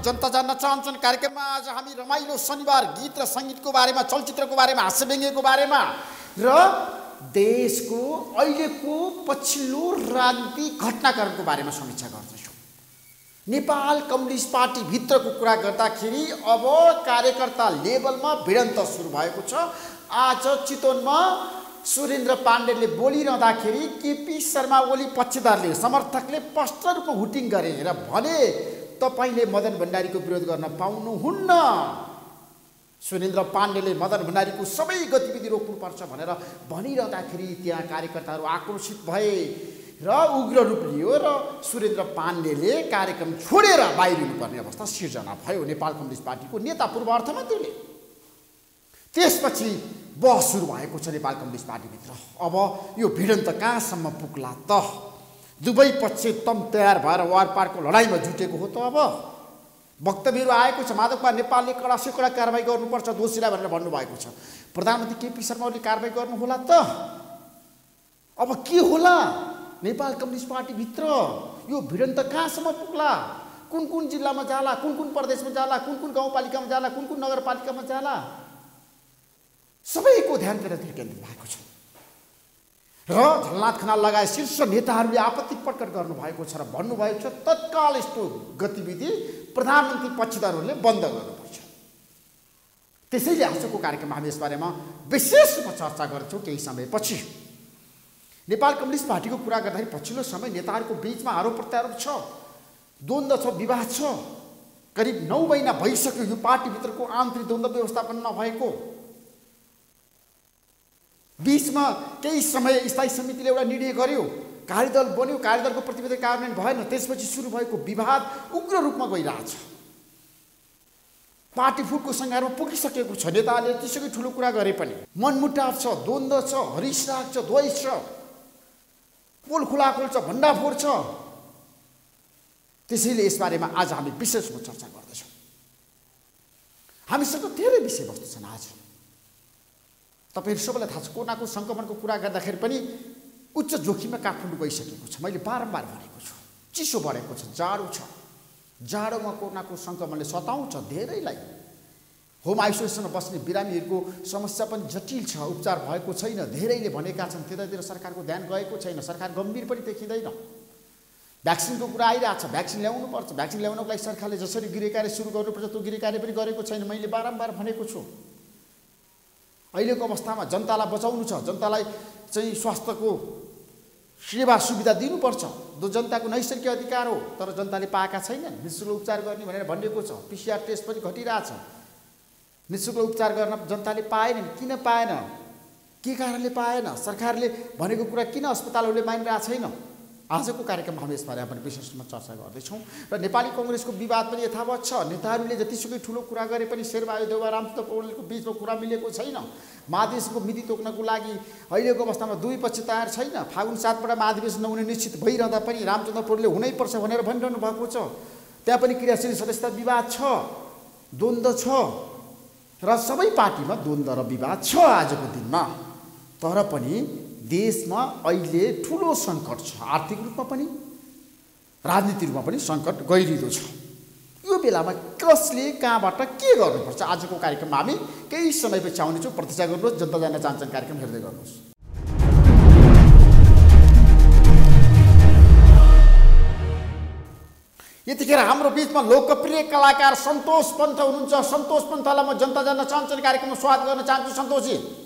जनता जान्न चाहन्छन् कार्यक्रममा आज हामी रमाइलो शनिबार गीत र सङ्गीतको बारेमा, चलचित्रको बारेमा, हास्यव्यङ्ग्यको बारेमा र देशको अहिलेको पछिल्लो राजनीतिक घटनाक्रमको बारेमा समीक्षा गर्दैछौँ। नेपाल कम्युनिस्ट पार्टी भित्रको कुरा गर्दाखेरि अब कार्यकर्ता लेभलमा भिडन्त सुरु भएको छ। आज चितवनमा सुरेन्द्र पाण्डेले बोलिरहँदाखेरि केपी शर्मा ओली पक्षधरले, समर्थकले स्पष्ट रूपमा हुटिङ गरेर भने तपाईले मदन भण्डारीको विरोध गर्न पाउनुहुन्न। सुरेन्द्र पाण्डेले मदन भण्डारीको सबै गतिविधि रोक्नुपर्छ भनेर भनिरहँदाखेरि त्यहाँ कार्यकर्ताहरू आक्रोशित भए र उग्र रूप लियो र सुरेन्द्र पाण्डेले कार्यक्रम छोडेर बाहिरिनुपर्ने अवस्था सिर्जना भयो नेपाल कम्युनिस्ट पार्टीको नेता पूर्व अर्थमन्त्रीले। त्यसपछि बहस सुरु भएको छ नेपाल कम्युनिस्ट पार्टीभित्र। अब यो भिडन्त कहाँसम्म पुग्ला त? दुवै पक्ष तम तयार भएर वारपारको लडाइँमा जुटेको हो त। अब वक्तव्यहरू आएको छ, माधवकुमार नेपालले कडा से कडा कारबाही गर्नुपर्छ दोषीलाई भनेर भन्नुभएको छ। प्रधानमन्त्री केपी शर्मा ओलीले कारबाही गर्नु होला त? अब के होला नेपाल कम्युनिस्ट पार्टीभित्र? यो भिडन्त कहाँसम्म पुग्ला? कुन कुन जिल्लामा जाला, कुन कुन प्रदेशमा जाला, कुन कुन गाउँपालिकामा जाला, कुन कुन नगरपालिकामा जाला, सबैको ध्यान केन्द्रित भएको छ। र झलनाथ खनाल लगायत शीर्ष नेताहरूले आपत्ति प्रकट गर्नुभएको छ र भन्नुभएको छ तत्काल यस्तो गतिविधि प्रधानमन्त्री पक्षधरहरूले बन्द गर्नुपर्छ। त्यसैले आजको कार्यक्रममा हामी यसबारेमा विशेष रूपमा चर्चा गर्छौँ। केही समयपछि नेपाल कम्युनिस्ट पार्टीको कुरा गर्दाखेरि पछिल्लो समय नेताहरूको बीचमा आरोप प्रत्यारोप छ, द्वन्द्व छ, विवाद छ। करिब 9 महिना भइसक्यो यो पार्टीभित्रको आन्तरिक द्वन्द्व व्यवस्थापन नभएको। बीचमा केही समय स्थायी समितिले एउटा निर्णय गर्यो, कार्यदल बन्यो, कार्यदलको प्रतिबद्धता कार्यान्वयन भएन। त्यसपछि सुरु भएको विवाद उग्र रूपमा गइरहेछ। पार्टी फुटको सङ्घारमा पुगिसकेको छ। नेताले त्यसैकै ठुलो कुरा गरे पनि मनमुटाव छ, द्वन्द्व छ, हरिसराग छ, द्वेष छ, पोल खुलाखोल छ, भण्डाफोर छ। त्यसैले यसबारेमा आज हामी विशेष रूपमा चर्चा गर्दैछौँ। हामीसँग धेरै विषयवस्तु छन्। आज तपाईहरु सबैलाई थाहा छ कोरोनाको संक्रमणको कुरा गर्दाखेरि पनि उच्च जोखिममा काठमाडौँ गइसकेको छ। मैले बारम्बार भनेको छु, चिसो बढेको छ, जाडो छ। जाडोमा कोरोनाको संक्रमणले सताउँछ धेरैलाई। होम आइसोलेसनमा बस्ने बिरामीहरूको समस्या पनि जटिल छ, उपचार भएको छैन। धेरैले भनेका छन् त्यतातिर सरकारको ध्यान गएको छैन, सरकार गम्भीर पनि देखिँदैन। भ्याक्सिनको कुरा आइरहेछ, भ्याक्सिन ल्याउनुपर्छ। भ्याक्सिन ल्याउनको लागि सरकारले जसरी गृहकार्य सुरु गर्नुपर्छ त्यो गृहकार्य पनि गरेको छैन। मैले बारम्बार भनेको छु अहिलेको अवस्थामा जनतालाई बचाउनु छ, जनतालाई चाहिँ स्वास्थ्यको सेवा सुविधा दिनुपर्छ। जो जनताको नैसर्गिक अधिकार हो, तर जनताले पाएका छैनन्। निःशुल्क उपचार गर्ने भनेर भनिएको छ। पिसिआर टेस्ट पनि घटिरहेछ। निःशुल्क उपचार गर्न जनताले पाएनन्। किन पाएन? के कारणले पाएन? सरकारले भनेको कुरा किन अस्पतालहरूले मानिरहेको छैन? आजको कार्यक्रममा हामी यसबारेमा पनि विशेष रूपमा चर्चा गर्दैछौँ। र नेपाली कङ्ग्रेसको विवाद पनि यथावत छ। नेताहरूले जतिसुकै ठुलो कुरा गरे पनि शेरबहादुर देउवा रामचन्द्र पौडेलको बिचमा कुरा मिलेको छैन। महाधिवेशनको मिति तोक्नको लागि अहिलेको अवस्थामा दुई पक्ष तयार छैन। फागुन 7बाट महाधिवेशन नहुने निश्चित भइरहँदा पनि रामचन्द्र पौडेलले हुनैपर्छ भनेर भनिरहनु भएको छ। त्यहाँ पनि क्रियाशील सदस्यता विवाद छ, द्वन्द्व छ र सबै पार्टीमा द्वन्द्व र विवाद छ आजको दिनमा। तर पनि देशमा अहिले ठुलो सङ्कट छ। आर्थिक रूपमा पनि राजनीतिक रूपमा पनि सङ्कट गइरिँदो छ। यो बेलामा कसले कहाँबाट के गर्नुपर्छ? आजको कार्यक्रममा हामी केही समयपछि आउनेछौँ। प्रतीक्षा गर्नुहोस्। जनता जान्न चाहन्छन् कार्यक्रम हेर्दै गर्नुहोस्। यतिखेर हाम्रो बीचमा लोकप्रिय कलाकार सन्तोष पन्त हुनुहुन्छ। सन्तोष पन्तलाई म जनता जान्न चाहन्छन् कार्यक्रममा स्वागत गर्न चाहन्छु। सन्तोषजी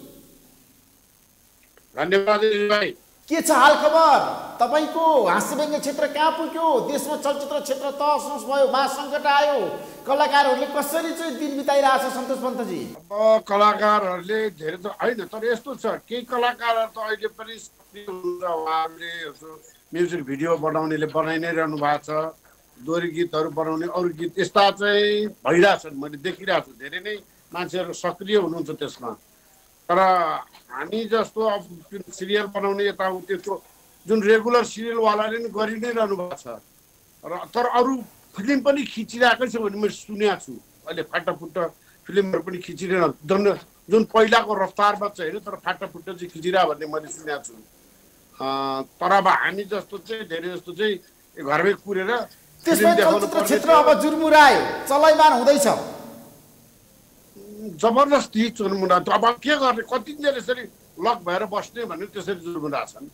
धन्यवाद भाइ। के छ हाल खबर? तपाईको हास्यव्यङ्ग्य क्षेत्र कहाँ पुग्यो? देशमा चलचित्र क्षेत्र तहस भयो, महासङ्कट आयो। कलाकारहरूले कसरी चाहिँ दिन बिताइरहेछ सन्तोष पन्तजी? अब कलाकारहरूले धेरै त होइन, तर यस्तो छ केही कलाकारहरू त अहिले पनि सक्रिय हुनुहुन्छ। उहाँहरूले म्युजिक भिडियो बनाउनेले बनाइ नै रहनु भएको छ। दोहोरी गीतहरू बनाउने, अरू गीत यस्ता चाहिँ भइरहेछन्। मैले देखिरहेको छु धेरै नै मान्छेहरू सक्रिय हुनुहुन्छ त्यसमा। तर हामी जस्तो अब सिरियल बनाउने यताउति त्यो जुन रेगुलर सिरियलवालाले नि गरि नै रहनु भएको छ। र तर अरू फिल्म पनि खिचिरहेकै छ भने मैले सुनेको छु। अहिले फाटाफुट्ट फिल्महरू पनि खिचिरहेन, जुन पहिलाको रफ्तारमा चाहिँ होइन, तर फाटाफुट्ट चाहिँ खिचिरह भन्ने मैले सुनेको छु। तर अब हामी जस्तो चाहिँ धेरै जस्तो चाहिँ घरमै कुरेर त्यसमा चलचित्र क्षेत्र अब जुर्मुरायो, चलाइमान हुँदैछ। जबरजस्ती जुर्मुरा अब के गर्ने, कतिजना यसरी लक भएर बस्ने भन्ने त्यसरी जुर्मुरा छन्।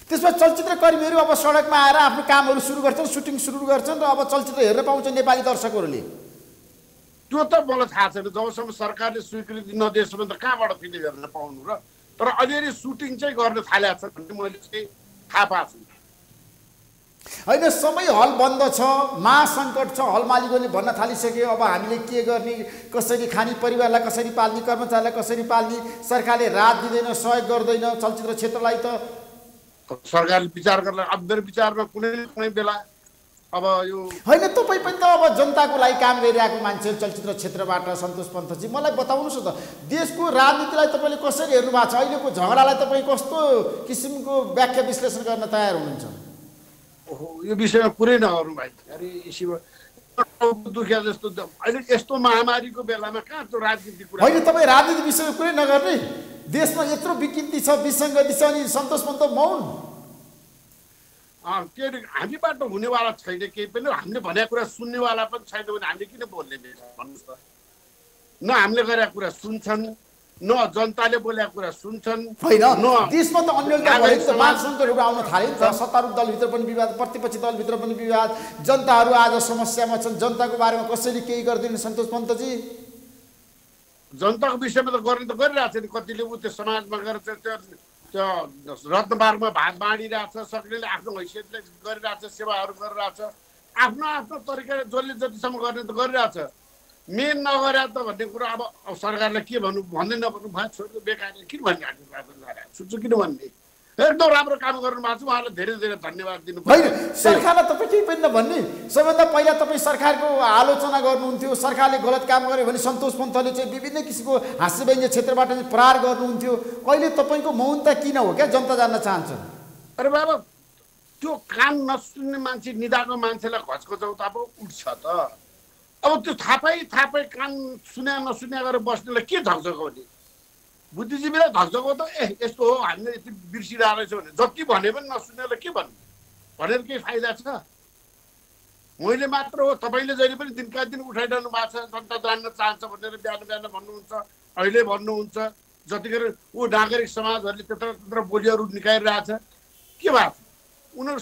त्यसमा चलचित्र कर्मीहरू अब सडकमा आएर आफ्नो कामहरू सुरु गर्छन्, सुटिङ सुरु गर्छन् र अब चलचित्र हेर्न पाउँछ नेपाली दर्शकहरूले। त्यो त मलाई थाहा छैन, जबसम्म सरकारले स्वीकृति नदिएसम्म त कहाँबाट फिल्म हेर्न पाउनु र। तर अलिअलि सुटिङ चाहिँ गर्न थालेको छ भन्ने मैले चाहिँ थाहा पाएको छु। होइन, सबै हल बन्द छ, महासङ्कट छ, हल मालिकहरूले भन्न थालिसक्यो अब हामीले के गर्ने, कसरी खाने, परिवारलाई कसरी पाल्ने, कर्मचारीलाई कसरी पाल्ने, सरकारले राहत दिँदैन, सहयोग गर्दैन चलचित्र क्षेत्रलाई। त सरकारले विचार गर्ला, अब मेरो विचारमा कुनै बेला अब यो होइन, तपाईँ पनि त अब जनताको लागि काम गरिरहेको मान्छे चलचित्र क्षेत्रबाट सन्तोष पन्तजी, मलाई बताउनुहोस् न त देशको राजनीतिलाई तपाईँले कसरी हेर्नु भएको छ? अहिलेको झगडालाई तपाईँ कस्तो किसिमको व्याख्या विश्लेषण गर्न तयार हुनुहुन्छ? ओहो, यो विषयमा कुरै नगरौँ भाइ। अरे दुखिया जस्तो अहिले यस्तो महामारीको बेलामा कहाँ त्यो राजनीति कुरा? होइन, तपाईँ राजनीति विषयमा कुरै नगर्ने, देशमा यत्रो विकृति छ, विसङ्गति छ, अनि सन्तोष पन्त मौन। के अरे हामीबाट हुनेवाला छैन केही पनि, हामीले भनेको कुरा सुन्नेवाला पनि छैन भने हामीले किन बोल्ने भन्नुहोस् त? न हामीले गरेका कुरा सुन्छन्, न जनताले बोलेको कुरा सुन्छन्। होइन, देशमा त अन्यलता भएको छ, महासङ्कटहरू आउन थाल्यो नि त, सत्तारूढ दलभित्र पनि विवाद, प्रतिपक्षी दलभित्र पनि विवाद, जनताहरू आज समस्यामा छन्, जनताको बारेमा कसरी केही गरिदिनु सन्तोष पन्तजी? जनताको विषयमा त गर्ने त गरिरहेको छ नि, कतिले ऊ त्यो समाजमा गएर त्यो रत्नबारमा भात बाँडिरहेछ, सक्नेले आफ्नो हैसियतले गरिरहेछ, सेवाहरू गरिरहेछ, आफ्नो आफ्नो तरिकाले जसले जतिसम्म गर्ने त गरिरहेछ। मेन नगरे त भन्ने कुरा अब सरकारलाई के भन्नु, भन्दै नभन्नु भयो, छोड्नु बेकार, किन भन्ने सुन्छु, किन भन्ने? एकदम राम्रो काम गर्नु भएको छ, उहाँलाई धेरै धेरै धन्यवाद दिनु पर्छ। होइन, सरकारलाई तपाईँ केही पनि नभन्ने, सबैभन्दा पहिला तपाईँ सरकारको आलोचना गर्नुहुन्थ्यो, सरकारले गलत काम गर्यो भने सन्तोष पन्तले चाहिँ विभिन्न किसिमको हास्यव्यङ्ग्य क्षेत्रबाट चाहिँ प्रहार गर्नुहुन्थ्यो। अहिले तपाईँको मौनता किन हो क्या, जनता जान्न चाहन्छन्? अरे बाबा, त्यो कान नसुन्ने मान्छे, निदाको मान्छेलाई घचघचाउ त अब उठ्छ त। अब त्यो थापै कान सुन्या नसुन्या गरेर बस्नेलाई के झकझकाउने? बुद्धिजीवीलाई झकझकाउ त यस्तो हो, हामीले यति बिर्सिरहेको रहेछ भने जति भने पनि नसुन्नेलाई के भन्नु? भनेर केही फाइदा छ? मैले मात्र हो, तपाईँले जहिले पनि दिनका दिन उठाइरहनु भएको छ, जनता जान्न चाहन्छ भनेर बिहान भन्नुहुन्छ, अहिले भन्नुहुन्छ। जतिखेर ऊ नागरिक समाजहरूले त्यत्र बोलीहरू निकालिरहेछ, के भएको छ? उनीहरू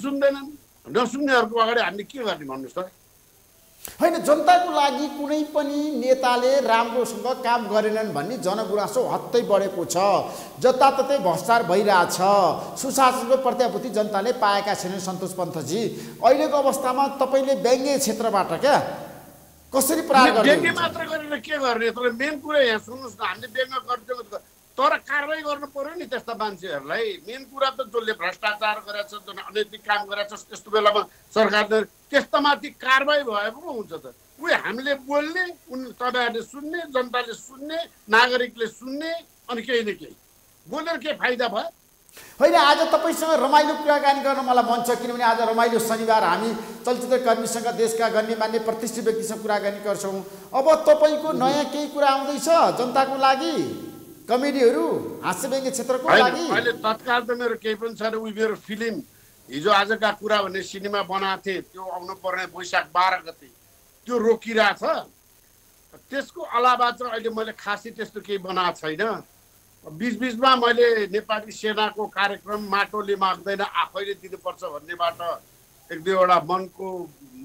सुन्दैनन्, नसुन्नेहरूको अगाडि हामीले के गर्ने भन्नुहोस् त? होइन, जनताको लागि कुनै पनि नेताले राम्रोसँग काम गरेनन् भन्ने जनगुनासो हत्तै बढेको छ, जताततै भ्रष्टाचार भइरहेछ, सुशासनको प्रत्याभूति जनताले पाएका छैनन् सन्तोष पन्तजी। अहिलेको अवस्थामा तपाईँले व्यङ्ग्य क्षेत्रबाट क्या कसरी प्रहार गर्ने? व्यङ्ग्य मात्र गरेर के गर्ने? तर मेन कुरा यहाँ सुन्नुहोस् न, हामीले व्यङ्ग्य गर्छौँ तर कारवाही गर्नु पर्यो नि त्यस्ता मान्छेहरूलाई। मेन कुरा त जसले भ्रष्टाचार गरेछ, जसले अनैतिक काम गरेछ, त्यस्तो बेलामा सरकारले त्यस्तामाथि कारवाही भएको पो हुन्छ त। उयो हामीले बोल्ने, तपाईँहरूले सुन्ने, जनताले सुन्ने, नागरिकले सुन्ने, अनि केही न केही बोलेर के फाइदा भयो? होइन, आज तपाईँसँग रमाइलो कुराकानी गर्न मलाई मन छ, किनभने आज रमाइलो शनिबार, हामी चलचित्र कर्मीसँग, देशका गण्यमान्य प्रतिष्ठित व्यक्तिसँग कुराकानी गर्छौँ। अब तपाईँको नयाँ केही कुरा आउँदैछ जनताको लागि, कमेडीहरू, हास्यव्यङ्ग्य क्षेत्रको लागि? अहिले तत्काल त मेरो केही पनि छैन। उयो मेरो फिल्म हिजो आजका कुरा भन्ने सिनेमा बनाएको थिएँ, त्यो आउनु पर्ने वैशाख 12 गते, त्यो रोकिरहेछ। त्यसको अलावा चाहिँ अहिले मैले खासै त्यस्तो केही बनाएको छैन। बिचबिचमा मैले नेपाली सेनाको कार्यक्रम माटोले माग्दैन आफैले दिनुपर्छ भन्नेबाट एक दुईवटा मनको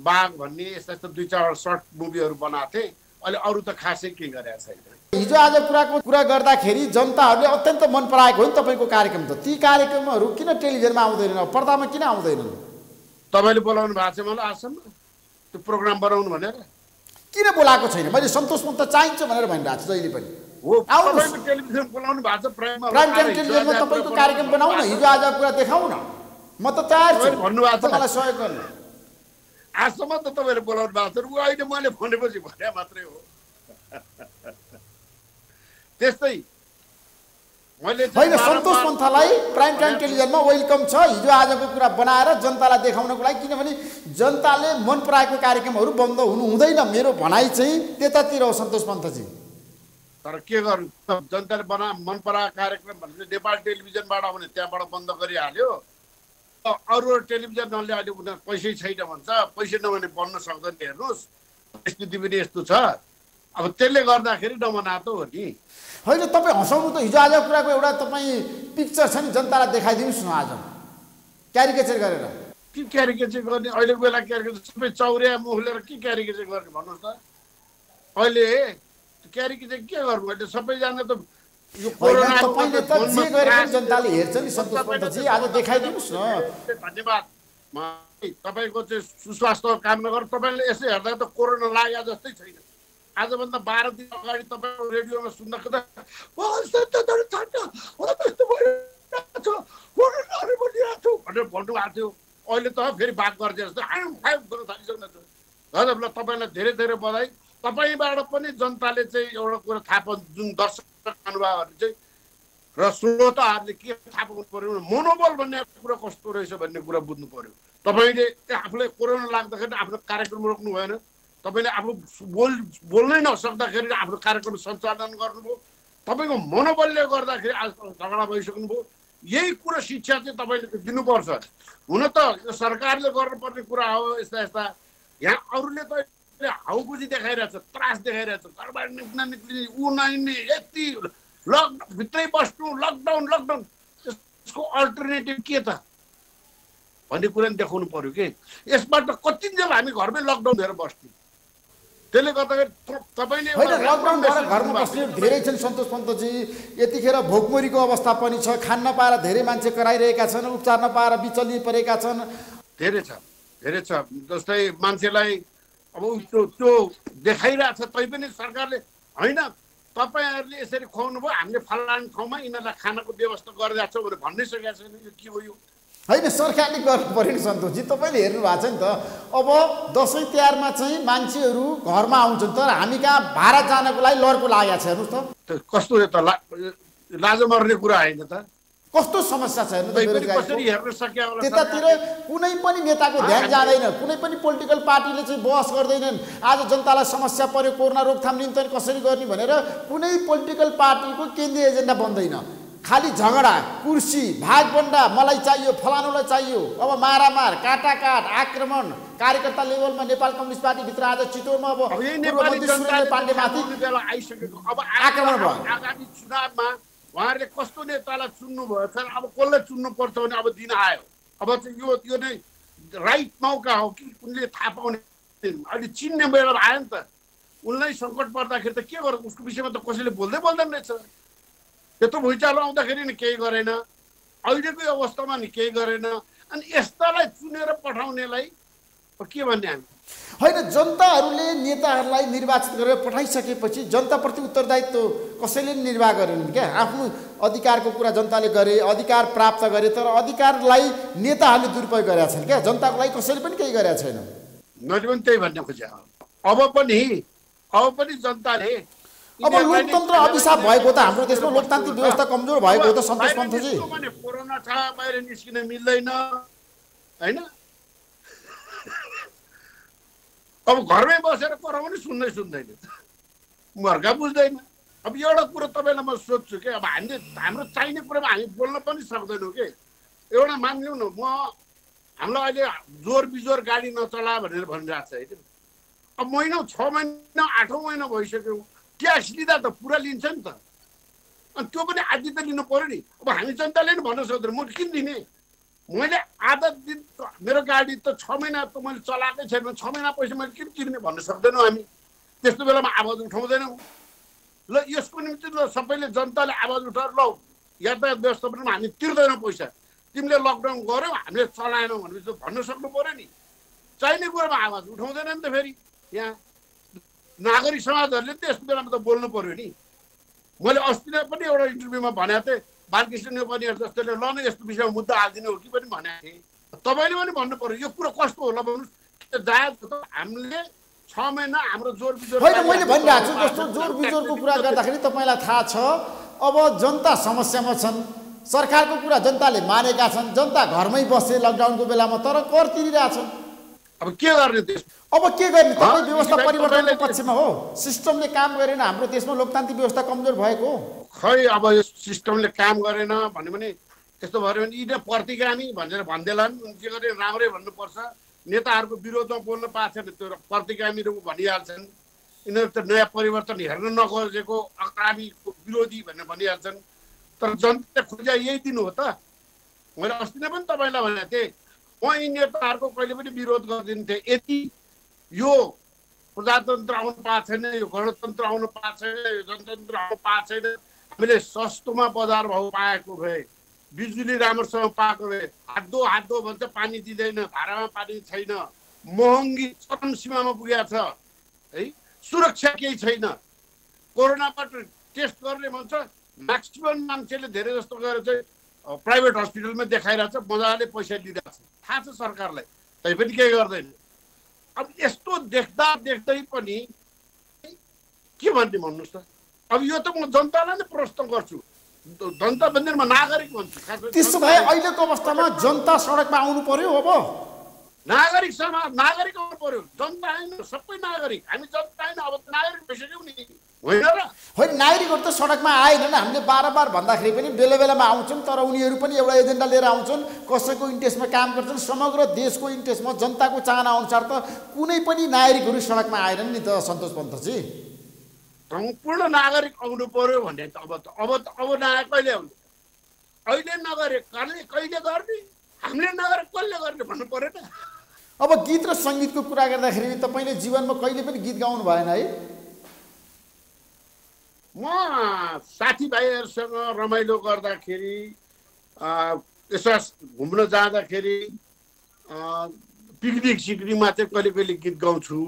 बाघ भन्ने यस्ता यस्ता 2-4 सर्ट मुभीहरू बनाएको थिएँ। अहिले अरू त खासै केही गरेको छैन। हिजो आज कुरा गर्दाखेरि जनताहरूले अत्यन्त मन पराएको हो नि तपाईँको कार्यक्रम त। ती कार्यक्रमहरू किन टेलिभिजनमा आउँदैनन्, पर्दामा किन आउँदैनन्? तपाईँले बोलाउनु भएको छ मलाई आजसम्म त्यो प्रोग्राम बनाउनु भनेर? किन बोलाएको छैन? मैले सन्तोष पन्त चाहिन्छ भनेर भनिरहेको छु जहिले पनि। हो, तपाईँको टेलिभिजन बोलाउनु भएको छ, प्राइम टाइम टेलिभिजनमा तपाईँको कार्यक्रम बनाऊ न, हिजो आज कुरा देखाऊ न, म त तयार छु भन्नुभएको छ मलाई सहयोग गर्न। आजसम्म त तपाईँले बोलाउनु भएको छ, ऊ अहिले मैले भनेपछि भने मात्रै हो। त्यस्तै मैले होइन, सन्तोष पन्थलाई प्राइम टाइम टेलिभिजनमा वेलकम छ हिजो आजको कुरा बनाएर जनतालाई देखाउनको लागि, किनभने जनताले मन पराएको कार्यक्रमहरू बन्द हुनु हुँदैन। मेरो भनाइ चाहिँ त्यतातिर हो सन्तोष पन्थजी। तर के गर्नु, जनताले मन पराएको कार्यक्रम भनेर नेपाल टेलिभिजनबाट आउने त्यहाँबाट बन्द गरिहाल्यो। अरू टेलिभिजनले अहिले उनीहरू पैसै छैन भन्छ, पैसा नभने बन्न सक्दैन। हेर्नुहोस् स्थिति पनि यस्तो छ। अब त्यसले गर्दाखेरि नमना त हो नि। होइन तपाईँ हँसाउनु त हिजो आजको कुराको एउटा तपाईँ पिक्चर छ नि, जनतालाई देखाइदिनुहोस् न आज क्यारिकेचर गरेर। के क्यारिकेचर गर्ने अहिलेको बेला? क्यारिकेचर सबै चौर्या मुख लिएर के क्यारिकेचर गर्ने भन्नुहोस् त? अहिले क्यारिकेचर के गर्नु? अहिले सबैजना त यो कोरोना तपाईँले त जे गरे पनि जनताले हेर्छ नि सन्तोष पन्तजी, आज देखाइदिनुहोस् न। धन्यवाद। तपाईँको चाहिँ सुस्वास्थ्य कामना गरेर तपाईँले यसो हेर्दा त कोरोना लाग्यो जस्तै छैन। आजभन्दा 12 दिन अगाडि तपाईँको रेडियोमा सुन्दाखेरि भनेर भन्नुभएको थियो। अहिले त फेरि बात गर्दै जस्तो गर्न थालिसक्नु छ। हजुर, ल तपाईँलाई धेरै धेरै बधाई। तपाईँबाट पनि जनताले चाहिँ एउटा कुरा थाहा पाउनु, जुन दर्शक महानुभावहरूले चाहिँ र श्रोताहरूले के थाहा पाउनु पर्यो, मनोबल भन्ने कुरा कस्तो रहेछ भन्ने कुरा बुझ्नु पर्यो। तपाईँले आफूलाई कोरोना लाग्दाखेरि आफ्नो कार्यक्रम रोक्नु भएन, तपाईँले आफू बोल्नै नसक्दाखेरि आफ्नो कार्यक्रम सञ्चालन गर्नुभयो। तपाईँको मनोबलले गर्दाखेरि आज झगडा भइसक्नुभयो। यही कुरा शिक्षा चाहिँ तपाईँले दिनुपर्छ। हुन त यो सरकारले गर्नुपर्ने कुरा हो यस्ता यस्ता। यहाँ अरूले त हाउगुजी देखाइरहेछ, त्रास देखाइरहेछ, घरबाट निक्लिने ऊ नहिँड्ने, यति भित्रै बस्नु, लकडाउन लकडाउन। यसको अल्टरनेटिभ के त भन्ने कुरा नि देखाउनु पर्यो कि। यसबाट कतिन्जेल हामी घरमै लकडाउन भएर बस्थ्यौँ। त्यसले गर्दाखेरि तपाईँले लकडाउन भएर घरमा बस्ने धेरै छन् सन्तोष पन्तजी। यतिखेर भोकमरीको अवस्था पनि छ, खान नपाएर धेरै मान्छे कराइरहेका छन्, उपचार नपाएर बिचलिए परेका छन्। धेरै छ, धेरै छ। जस्तै मान्छेलाई अब त्यो देखाइरहेछ, तैपनि सरकारले होइन तपाईँहरूले यसरी खुवाउनु भयो, हामीले फलाने ठाउँमा यिनीहरूलाई खानाको व्यवस्था गरिरहेको छ भनेर भन्नै सकेको छैन। यो के हो यो? होइन सरकारले गर्नु पऱ्यो नि सन्तोषजी। तपाईँले हेर्नु भएको छ नि त, अब दसैँ तिहारमा चाहिँ मान्छेहरू घरमा आउँछन्, तर हामी कहाँ भाडा जानको लागि लड्को लागेको छ। हेर्नुहोस् त कस्तो त लाज मर्ने कुरा होइन त। कस्तो समस्या छ हेर्नु त। हेर्न सके त्यतातिर कुनै पनि नेताको ध्यान जाँदैन, कुनै पनि पोलिटिकल पार्टीले चाहिँ बहस गर्दैनन्। आज जनतालाई समस्या पर्यो, कोरोना रोकथाम नियन्त्रण कसरी गर्ने भनेर कुनै पोलिटिकल पार्टीको केन्द्रीय एजेन्डा बन्दैन। खालि झगडा, कुर्सी, भागबन्डा, मलाई चाहियो, फलानुलाई चाहियो। अब मारामार, काटाकाट, आक्रमण कार्यकर्ता लेभलमा नेपाल कम्युनिस्ट पार्टीभित्र आज चितवनमा अब पाण्डेमाथि आइसकेको। अब आक्रमण भयो। आगामी चुनावमा उहाँहरूले कस्तो नेतालाई चुन्नु भयो छ, अब कसलाई चुन्नु पर्छ भने अब दिन आयो। अब चाहिँ यो नै राइट मौका हो कि उनले थाहा पाउने। अहिले चिन्ने बेला आयो नि त। उनलाई सङ्कट पर्दाखेरि त के गर्नु, उसको विषयमा त कसैले बोल्दैन रहेछ। त्यत्रो भुइँचालो आउँदाखेरि नि केही गरेन, अहिलेको अवस्थामा नि केही गरेन। अनि यस्तालाई चुनेर पठाउनेलाई के भन्ने हामी? होइन, जनताहरूले नेताहरूलाई निर्वाचित गरेर पठाइसकेपछि जनताप्रति उत्तरदायित्व कसैले निर्वाह गरेनन् क्या। आफ्नो अधिकारको कुरा जनताले गरे, अधिकार प्राप्त गरे, तर अधिकारलाई नेताहरूले दुरुपयोग गरेका छन् क्या। जनताको लागि कसैले पनि केही गरेका छैन। मैले पनि त्यही भन्न खोजेँ। अब पनि जनताले अब लोकतन्त्र अभिशाप भएको त हाम्रो देशमा लोकतान्त्रिक व्यवस्था कमजोर भएको त सन्तोष पन्तजी। कोरोना छ, बाहिर निस्किन मिल्दैन होइन। अब घरमै बसेर कराउने सुन्दैन, मर्का बुझ्दैन। अब एउटा कुरो तपाईँलाई म सोध्छु कि अब हाम्रो चाहिने कुरामा हामी बोल्न पनि सक्दैनौँ कि। एउटा मानिलिउँ न, हामीलाई अहिले जोर बिजोर गाडी नचला भनेर भनिरहेको छ होइन। अब महिना 6 महिना 8औँ महिना भइसक्यो, ट्याक्स लिँदा त पुरा लिन्छ नि त। अनि त्यो पनि आदि त लिनु पऱ्यो नि। अब हामी जनताले नि भन्न सक्दैन म किन दिने। मैले आधा दिन मेरो गाडी त 6 महिना त मैले चलाएकै छैन, 6 महिना पैसा मैले किन तिर्ने भन्न सक्दैनौँ हामी। त्यस्तो बेलामा आवाज उठाउँदैनौँ। ल यसको निम्ति ल सबैले जनताले आवाज उठाएर ल यातायात व्यवस्थापनमा हामी तिर्दैनौँ पैसा, तिमीले लकडाउन गर्यौ हामीले चलाएनौँ भनेपछि भन्न सक्नु पऱ्यो नि। चाहिने कुरामा आवाज उठाउँदैन नि त। फेरि यहाँ नागरिक समाजहरूले त्यस्तो बेलामा त बोल्नु पऱ्यो नि। मैले अस्ति नै पनि एउटा इन्टरभ्यूमा भनेको थिएँ, बालकृष्ण नेपालीहरू जस्तोले ल न यस्तो विषयमा मुद्दा हालिदिनु हो कि पनि भनेको थिएँ। तपाईँले पनि भन्नु पऱ्यो यो कुरो कस्तो होला भन्नुहोस्। जायज हामीले 6 महिना हाम्रो जोर बिजोर होइन, मैले भनिरहेको छु जस्तो जोर बिजोरको कुरा गर्दाखेरि तपाईँलाई थाहा छ अब जनता समस्यामा छन्। सरकारको कुरा जनताले मानेका छन्, जनता घरमै बसे लकडाउनको बेलामा, तर कर तिरिरहेछन्। अब के गर्ने देश? अब के गर्ने? तपाईँ व्यवस्था परिवर्तनको पक्षमा हो। सिस्टमले काम गरेन, हाम्रो देशमा लोकतान्त्रिक व्यवस्था कमजोर भएको। खै अब यो सिस्टमले काम गरेन भन्यो भने त्यस्तो भयो भने यिनीहरू प्रतिगामी भनेर भन्दैलान् के गरे राम्रै भन्नुपर्छ नेताहरूको विरोधमा बोल्न पाएको छैन त्यो प्रतिगामीहरू भनिहाल्छन् यिनीहरू त नयाँ परिवर्तन हेर्न नखोजेको अग्रामीको विरोधी भनेर भनिहाल्छन् तर जनताले खोजे यही दिन हो त मैले अस्ति नै पनि तपाईँलाई भनेको थिएँ म यी नेताहरूको कहिले पनि विरोध गरिदिन्थेँ यदि यो प्रजातन्त्र आउनु पाएको छैन यो गणतन्त्र आउनु पाएको छैन यो जनतन्त्र आउनु पाएको छैन हामीले सस्तोमा बजार भाउ पाएको भए बिजुली राम्रोसँग पाएको भए हात दो भन्छ पानी दिँदैन धारामा पानी छैन महँगी चरम सीमामा पुगेको छ है सुरक्षा केही छैन कोरोनाबाट टेस्ट गर्ने भन्छ म्याक्सिमम मान्छेले धेरै जस्तो गरेर चाहिँ प्राइभेट हस्पिटलमा देखाइरहेछ मजाले पैसा लिइरहेछ थाहा छ सरकारलाई तैपनि केही गर्दैन अब यस्तो देख्दै पनि के भन्ने भन्नुहोस् त अब यो त म जनतालाई नै प्रश्न गर्छु जनता भन्दैन म नागरिक भन्छु त्यसो भए अहिलेको अवस्थामा जनता सडकमा आउनु पर्यो अब नागरिक समाज नागरिक आउनु पर्यो जनता होइन सबै नागरिक हामी जनता होइन अब नागरिक भइसक्यौँ नि होइन र होइन नागरिकहरू त सडकमा आएनन् हामीले बार भन्दाखेरि पनि बेला बेलामा आउँछन् तर उनीहरू पनि एउटा एजेन्डा लिएर आउँछन् कसैको इन्ट्रेस्टमा काम गर्छन् समग्र देशको इन्ट्रेस्टमा जनताको चाहना अनुसार त कुनै पनि नागरिकहरू सडकमा आएनन् नि त सन्तोष पन्तजी सम्पूर्ण नागरिक आउनु पर्यो भने त अब नागरिक कहिले आउने अहिले नगरे कहिले गर्ने हामीले नगरे कसले गर्ने भन्नु पर्यो त अब गीत र सङ्गीतको कुरा गर्दाखेरि तपाईँले जीवनमा कहिले पनि गीत गाउनु भएन है म साथीभाइहरूसँग रमाइलो गर्दाखेरि यसो घुम्न जाँदाखेरि पिकनिक सिकनिकमा चाहिँ कहिले कहिले गीत गाउँछु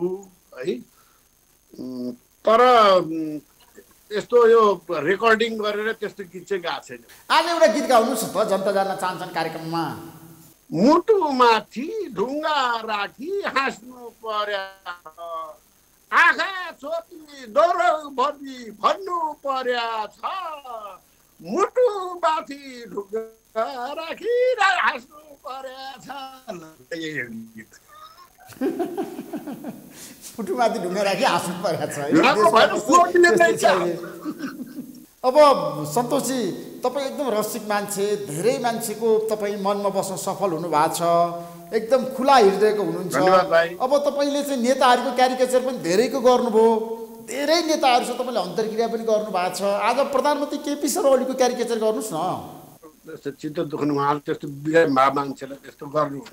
है तर यस्तो यो रेकर्डिङ गरेर त्यस्तो गीत चाहिँ गाएको छैन आज एउटा गीत गाउनुहोस् त जनता जान्न चाहन्छन् कार्यक्रममा मुटुमाथि ढुङ्गा राखी हाँस्नु पर्या आँखा छोपी डोरो भरी भन्नु पर्या छ मुटुमाथि ढुङ्गा राखी हाँस्नु पर्या छ मुटुमाथि ढुङ्गा राखी हाँस्नु पर्या छ अब सन्तोषजी तपाईँ एकदम रसिक मान्छे धेरै मान्छेको तपाईँ मनमा बस्न सफल हुनुभएको छ एकदम खुला हृदयको हुनुहुन्छ अब तपाईँले चाहिँ नेताहरूको क्यारिकेचर पनि धेरैको गर्नुभयो धेरै नेताहरूसँग तपाईँले अन्तर्क्रिया पनि गर्नुभएको छ आज प्रधानमन्त्री केपी शर्मा ओलीको क्यारिकेचर गर्नुहोस् न चित्त दुख्नु उहाँले त्यस्तो बिरामी भए मान्छेलाई त्यस्तो गर्नु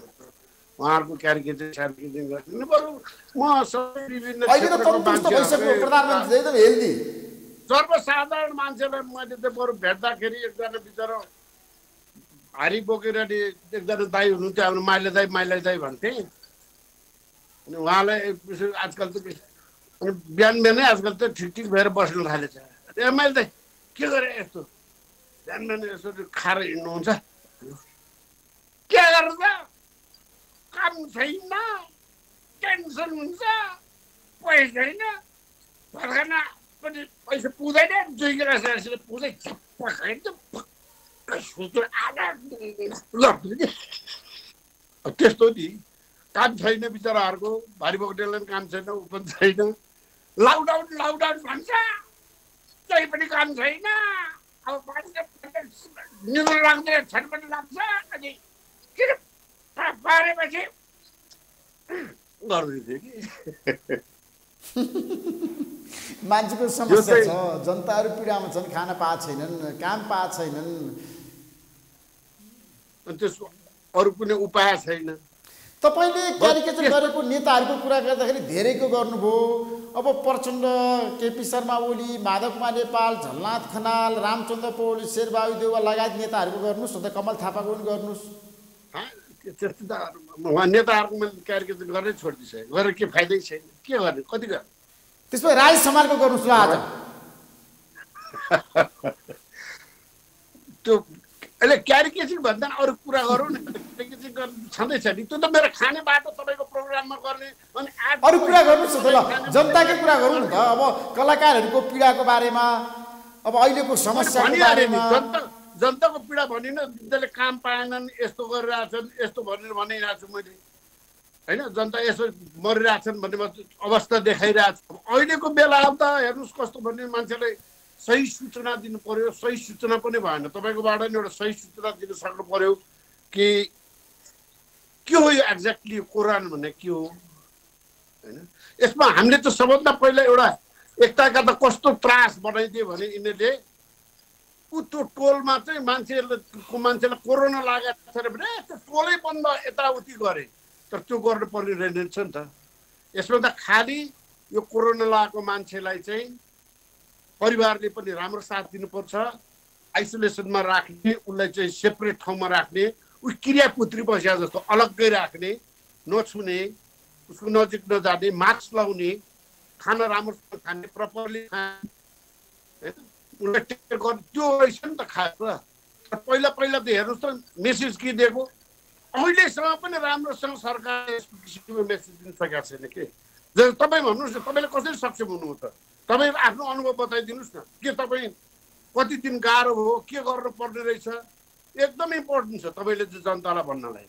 उहाँहरूको क्यारिकेचर गर्नु बरु म सबै विभिन्न अहिले त तन्दुरुस्त भइसक्यो प्रधानमन्त्री एकदम हेल्दी सर्वसाधारण मान्छेलाई मैले त बरु भेट्दाखेरि एकजना बिचरा हारी बोकेर एकजना दाई हुनुहुन्थ्यो हाम्रो माइला दाई भन्थे अनि उहाँलाई आजकल त अनि बिहान बिहानै आजकल त ठिक भएर बस्नु थालेछ मैले दाई के गरेँ यस्तो बिहान बिहान यसो खाएर हिँड्नुहुन्छ के गर्नु त काम छैन टेन्सन हुन्छ पैसा छैन फर्काना पनि पैसा पुग्दैन दुई गिलासले पुग्दै छप्प खाइन्छ त्यस्तो नि काम छैन बिचराहरूको भारी बोक्नेलाई पनि काम छैन ऊ पनि छैन लकडाउन भन्छ केही पनि काम छैन अब निद्रा लाग्दैन छटपट लाग्छ अनि किन पारेपछि गर्दै थियो कि मान्छेको समस्या छ जनताहरू पीडामा छन् खान पाएको छैनन् काम पाएको छैनन् अनि त्यसको अरू कुनै उपाय छैन तपाईँले क्यारिकेचर गरेको नेताहरूको कुरा गर्दाखेरि धेरैको गर्नुभयो अब प्रचण्ड केपी शर्मा ओली माधव कुमार नेपाल झलनाथ खनाल रामचन्द्र पौडेल शेरबहादुर देउवा लगायत नेताहरूको गर्नुहोस् अन्त कमल थापाको पनि गर्नुहोस् त्यस्तो त उहाँ नेताहरूको मैले क्यारिकेचर गरेरै छोडिदिइसकेँ गरेर के फाइदै छैन के गर्ने कति गर्ने त्यसपछि राज समाजको गर्नुहोस् ल आज त्यो अहिले क्यारिकेचर भन्दा अरू कुरा गरौँ न क्यारिकेचर गर्नु छँदैछ नि त्यो त मेरो खाने बाटो तपाईँको प्रोग्राममा गर्ने अनि अरू कुरा गर्नुहोस् न ल जनताकै कुरा गरौँ न त अब कलाकारहरूको पीडाको बारेमा अब अहिलेको समस्याको बारेमा जनताको पीडा भनिन जनताले काम पाएनन् यस्तो गरिरहेछन् यस्तो भनेर भनिरहेको छु मैले होइन जनता यसो मरिरहेछन् भन्ने अवस्था देखाइरहेको छ अहिलेको बेला अब त हेर्नुहोस् कस्तो भन्ने मान्छेलाई सही सूचना दिनु पर्यो। सही सूचना पनि भएन, तपाईँकोबाट नि एउटा सही सूचना दिन सक्नु पर्यो कि के हो यो एक्ज्याक्टली कोरोना भन्ने के हो हैन। यसमा हामीले त सबभन्दा पहिला एउटा एकताका त कस्तो त्रास बनाइदियो भने यिनीहरूले त्यो टोलमा चाहिँ मान्छेलाई कोरोना लागेको छ भने त्यो टोलै बन्द यताउति गरे, तर त्यो गर्नुपर्ने रहेछ नि त। यसमा त खालि यो कोरोना लागेको मान्छेलाई चाहिँ परिवारले पनि राम्रो साथ दिनुपर्छ, आइसोलेसनमा राख्ने, उसलाई चाहिँ सेपरेट ठाउँमा राख्ने, ऊ क्रियापुत्री बस्या जस्तो अलग्गै राख्ने, नछुने, उसको नजिक नजाने, मास्क लगाउने, खाना राम्रोसँग खाने, प्रपरली खाने, उसलाई टेक केयर गर्ने, त्यो रहेछ नि त खास। पहिला पहिला त हेर्नुहोस् त मेसेज के दिएको, अहिलेसम्म पनि राम्रोसँग सरकारले यस्तो किसिमको मेसेज दिन सकेको छैन के। तपाईँ भन्नुहोस् न, तपाईँले कसरी सक्षम हुनु त? तपाईँ आफ्नो अनुभव बताइदिनुहोस् न, के तपाईँ कति दिन गाह्रो हो, के गर्नुपर्ने रहेछ, एकदम इम्पोर्टेन्ट छ तपाईँले चाहिँ जनतालाई भन्नलाई,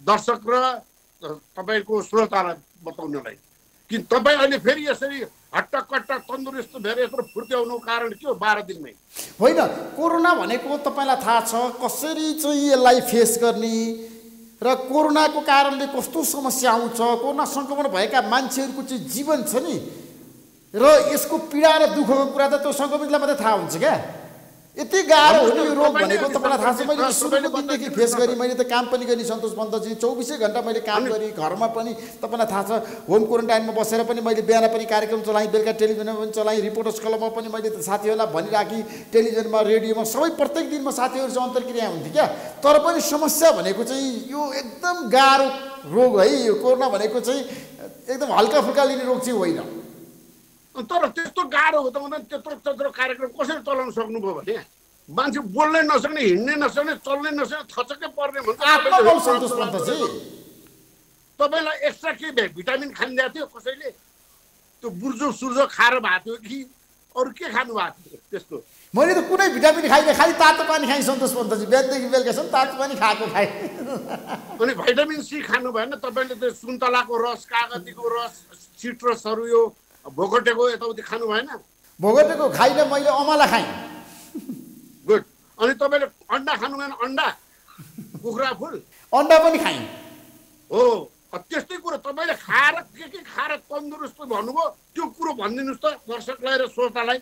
दर्शक र तपाईँको श्रोतालाई बताउनलाई। कि तपाईँ अहिले फेरि यसरी हट्टाकट्टा तन्दुरुस्त भएर यत्रो फुर्त्याउनुको कारण के हो 12 दिनमै? होइन, कोरोना भनेको तपाईँलाई थाहा छ कसरी चाहिँ यसलाई फेस गर्ने र कोरोनाको कारणले कस्तो समस्या आउँछ, कोरोना सङ्क्रमण भएका मान्छेहरूको चाहिँ जीवन छ नि, र यसको पीडा र दुःखको कुरा त त्यो सङ्क्रमितलाई मात्रै थाहा हुन्छ क्या। यति गाह्रो हुने यो रोग भनेको तपाईँलाई थाहा छ। मैले सुरुको दिनदेखि फेस गरेँ, मैले त काम पनि गरेँ सन्तोष पन्तजी, 24 घन्टा मैले काम गरेँ, घरमा पनि तपाईँलाई थाहा छ होम क्वारेन्टाइनमा बसेर पनि मैले बिहान पनि कार्यक्रम चलाएँ, बेलुका टेलिभिजनमा पनि चलाएँ, रिपोर्टर्स क्लबमा पनि मैले साथीहरूलाई भनिराखेँ, टेलिभिजनमा रेडियोमा सबै प्रत्येक दिनमा साथीहरूसँग अन्तर्क्रिया हुन्थ्यो क्या। तर पनि समस्या भनेको चाहिँ यो एकदम गाह्रो रोग है, यो कोरोना भनेको चाहिँ एकदम हल्का फुल्का लिने रोग चाहिँ होइन। तर त्यस्तो गाह्रो हो त त्यत्रो कार्यक्रम कसरी चलाउन सक्नुभयो भने मान्छे बोल्नै नसक्ने, हिँड्नै नसक्ने, चल्नै नसक्ने, थचक्कै पर्ने भन्छ। तपाईँलाई एक्स्ट्रा के भिटामिन खानिदिएको थियो कसैले? त्यो बुर्जो सुर्जो खाएर भएको थियो कि अरू के खानु भएको थियो त्यस्तो? मैले त कुनै भिटामिन खाइनँ, खालि तातो पानी खाएँ सन्तोष पन्तजी, बिहानदेखि बेलुकासम्म तातो पानी खाएको खाएँ। अनि भिटामिन सी खानु भएन तपाईँले? त्यो सुन्तलाको रस, कागतीको रस, सिट्रसहरू, यो भोगटेको यताउति खानु भएन? भोगटेको खाइनँ मैले, अमला खाएँ। गुड। अनि तपाईँले अन्डा खानु भएन? अन्डा, कुखुरा फुल, अन्डा पनि खाएँ हो। त्यस्तै कुरो तपाईँले खाएर के खाएर तन्दुरुस्त भन्नुभयो त्यो कुरो भनिदिनुहोस् त दर्शकलाई र श्रोतालाई।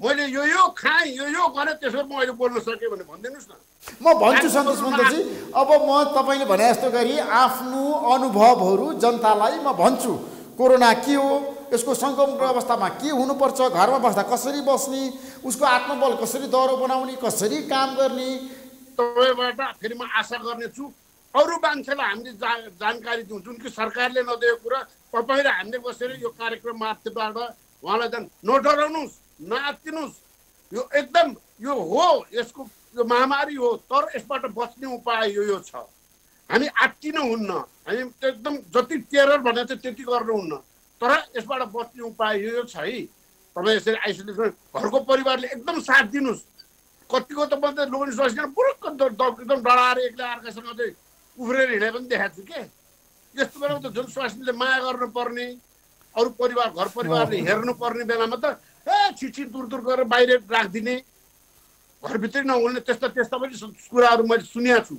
मैले यो खाएँ, यो गरेँ, त्यसो म अहिले बोल्न सकेँ भने भनिदिनुहोस् न। म भन्छु सन्तोष पन्तजी, अब म तपाईँले भने जस्तो गरी आफ्नो अनुभवहरू जनतालाई म भन्छु। कोरोना के हो, यसको सङ्क्रमणको अवस्थामा के हुनुपर्छ, घरमा बस्दा कसरी बस्ने, उसको आत्मबल कसरी दह्रो बनाउने, कसरी काम गर्ने। तपाईँबाट फेरि म आशा गर्नेछु अरू मान्छेलाई हामीले जानकारी दिउँ, जुन कि सरकारले नदिएको कुरा तपाईँ र हामीले बसेर यो कार्यक्रम मार्फतबाट उहाँलाई नडराउनुहोस्, नआत्तिनुहोस्। यो एकदम यो हो, यसको यो महामारी हो, तर यसबाट बच्ने उपाय यो छ। हामी आत्तिनु हुन्न, हामी एकदम जति टेरर भने चाहिँ त्यति गर्नुहुन्न, तर यसबाट बच्ने उपाय यो छ है। तपाईँ यसरी आइसोलेसन घरको परिवारले एकदम साथ दिनुहोस्। कतिको त मात्रै लोन सकिन पुरुक्क एकदम डराएर एक्लै अर्कासँग चाहिँ उफ्रेर हिँडे पनि देखाएको छु के। यस्तो बेलामा त जनस्वास्थ्यले माया गर्नुपर्ने, अरू परिवार घर परिवारले हेर्नुपर्ने बेलामा त छिटछिट दूर दूर गरेर बाहिर राखिदिने, घरभित्रै नहुने, त्यस्ता पनि कुराहरू मैले सुनेको छु।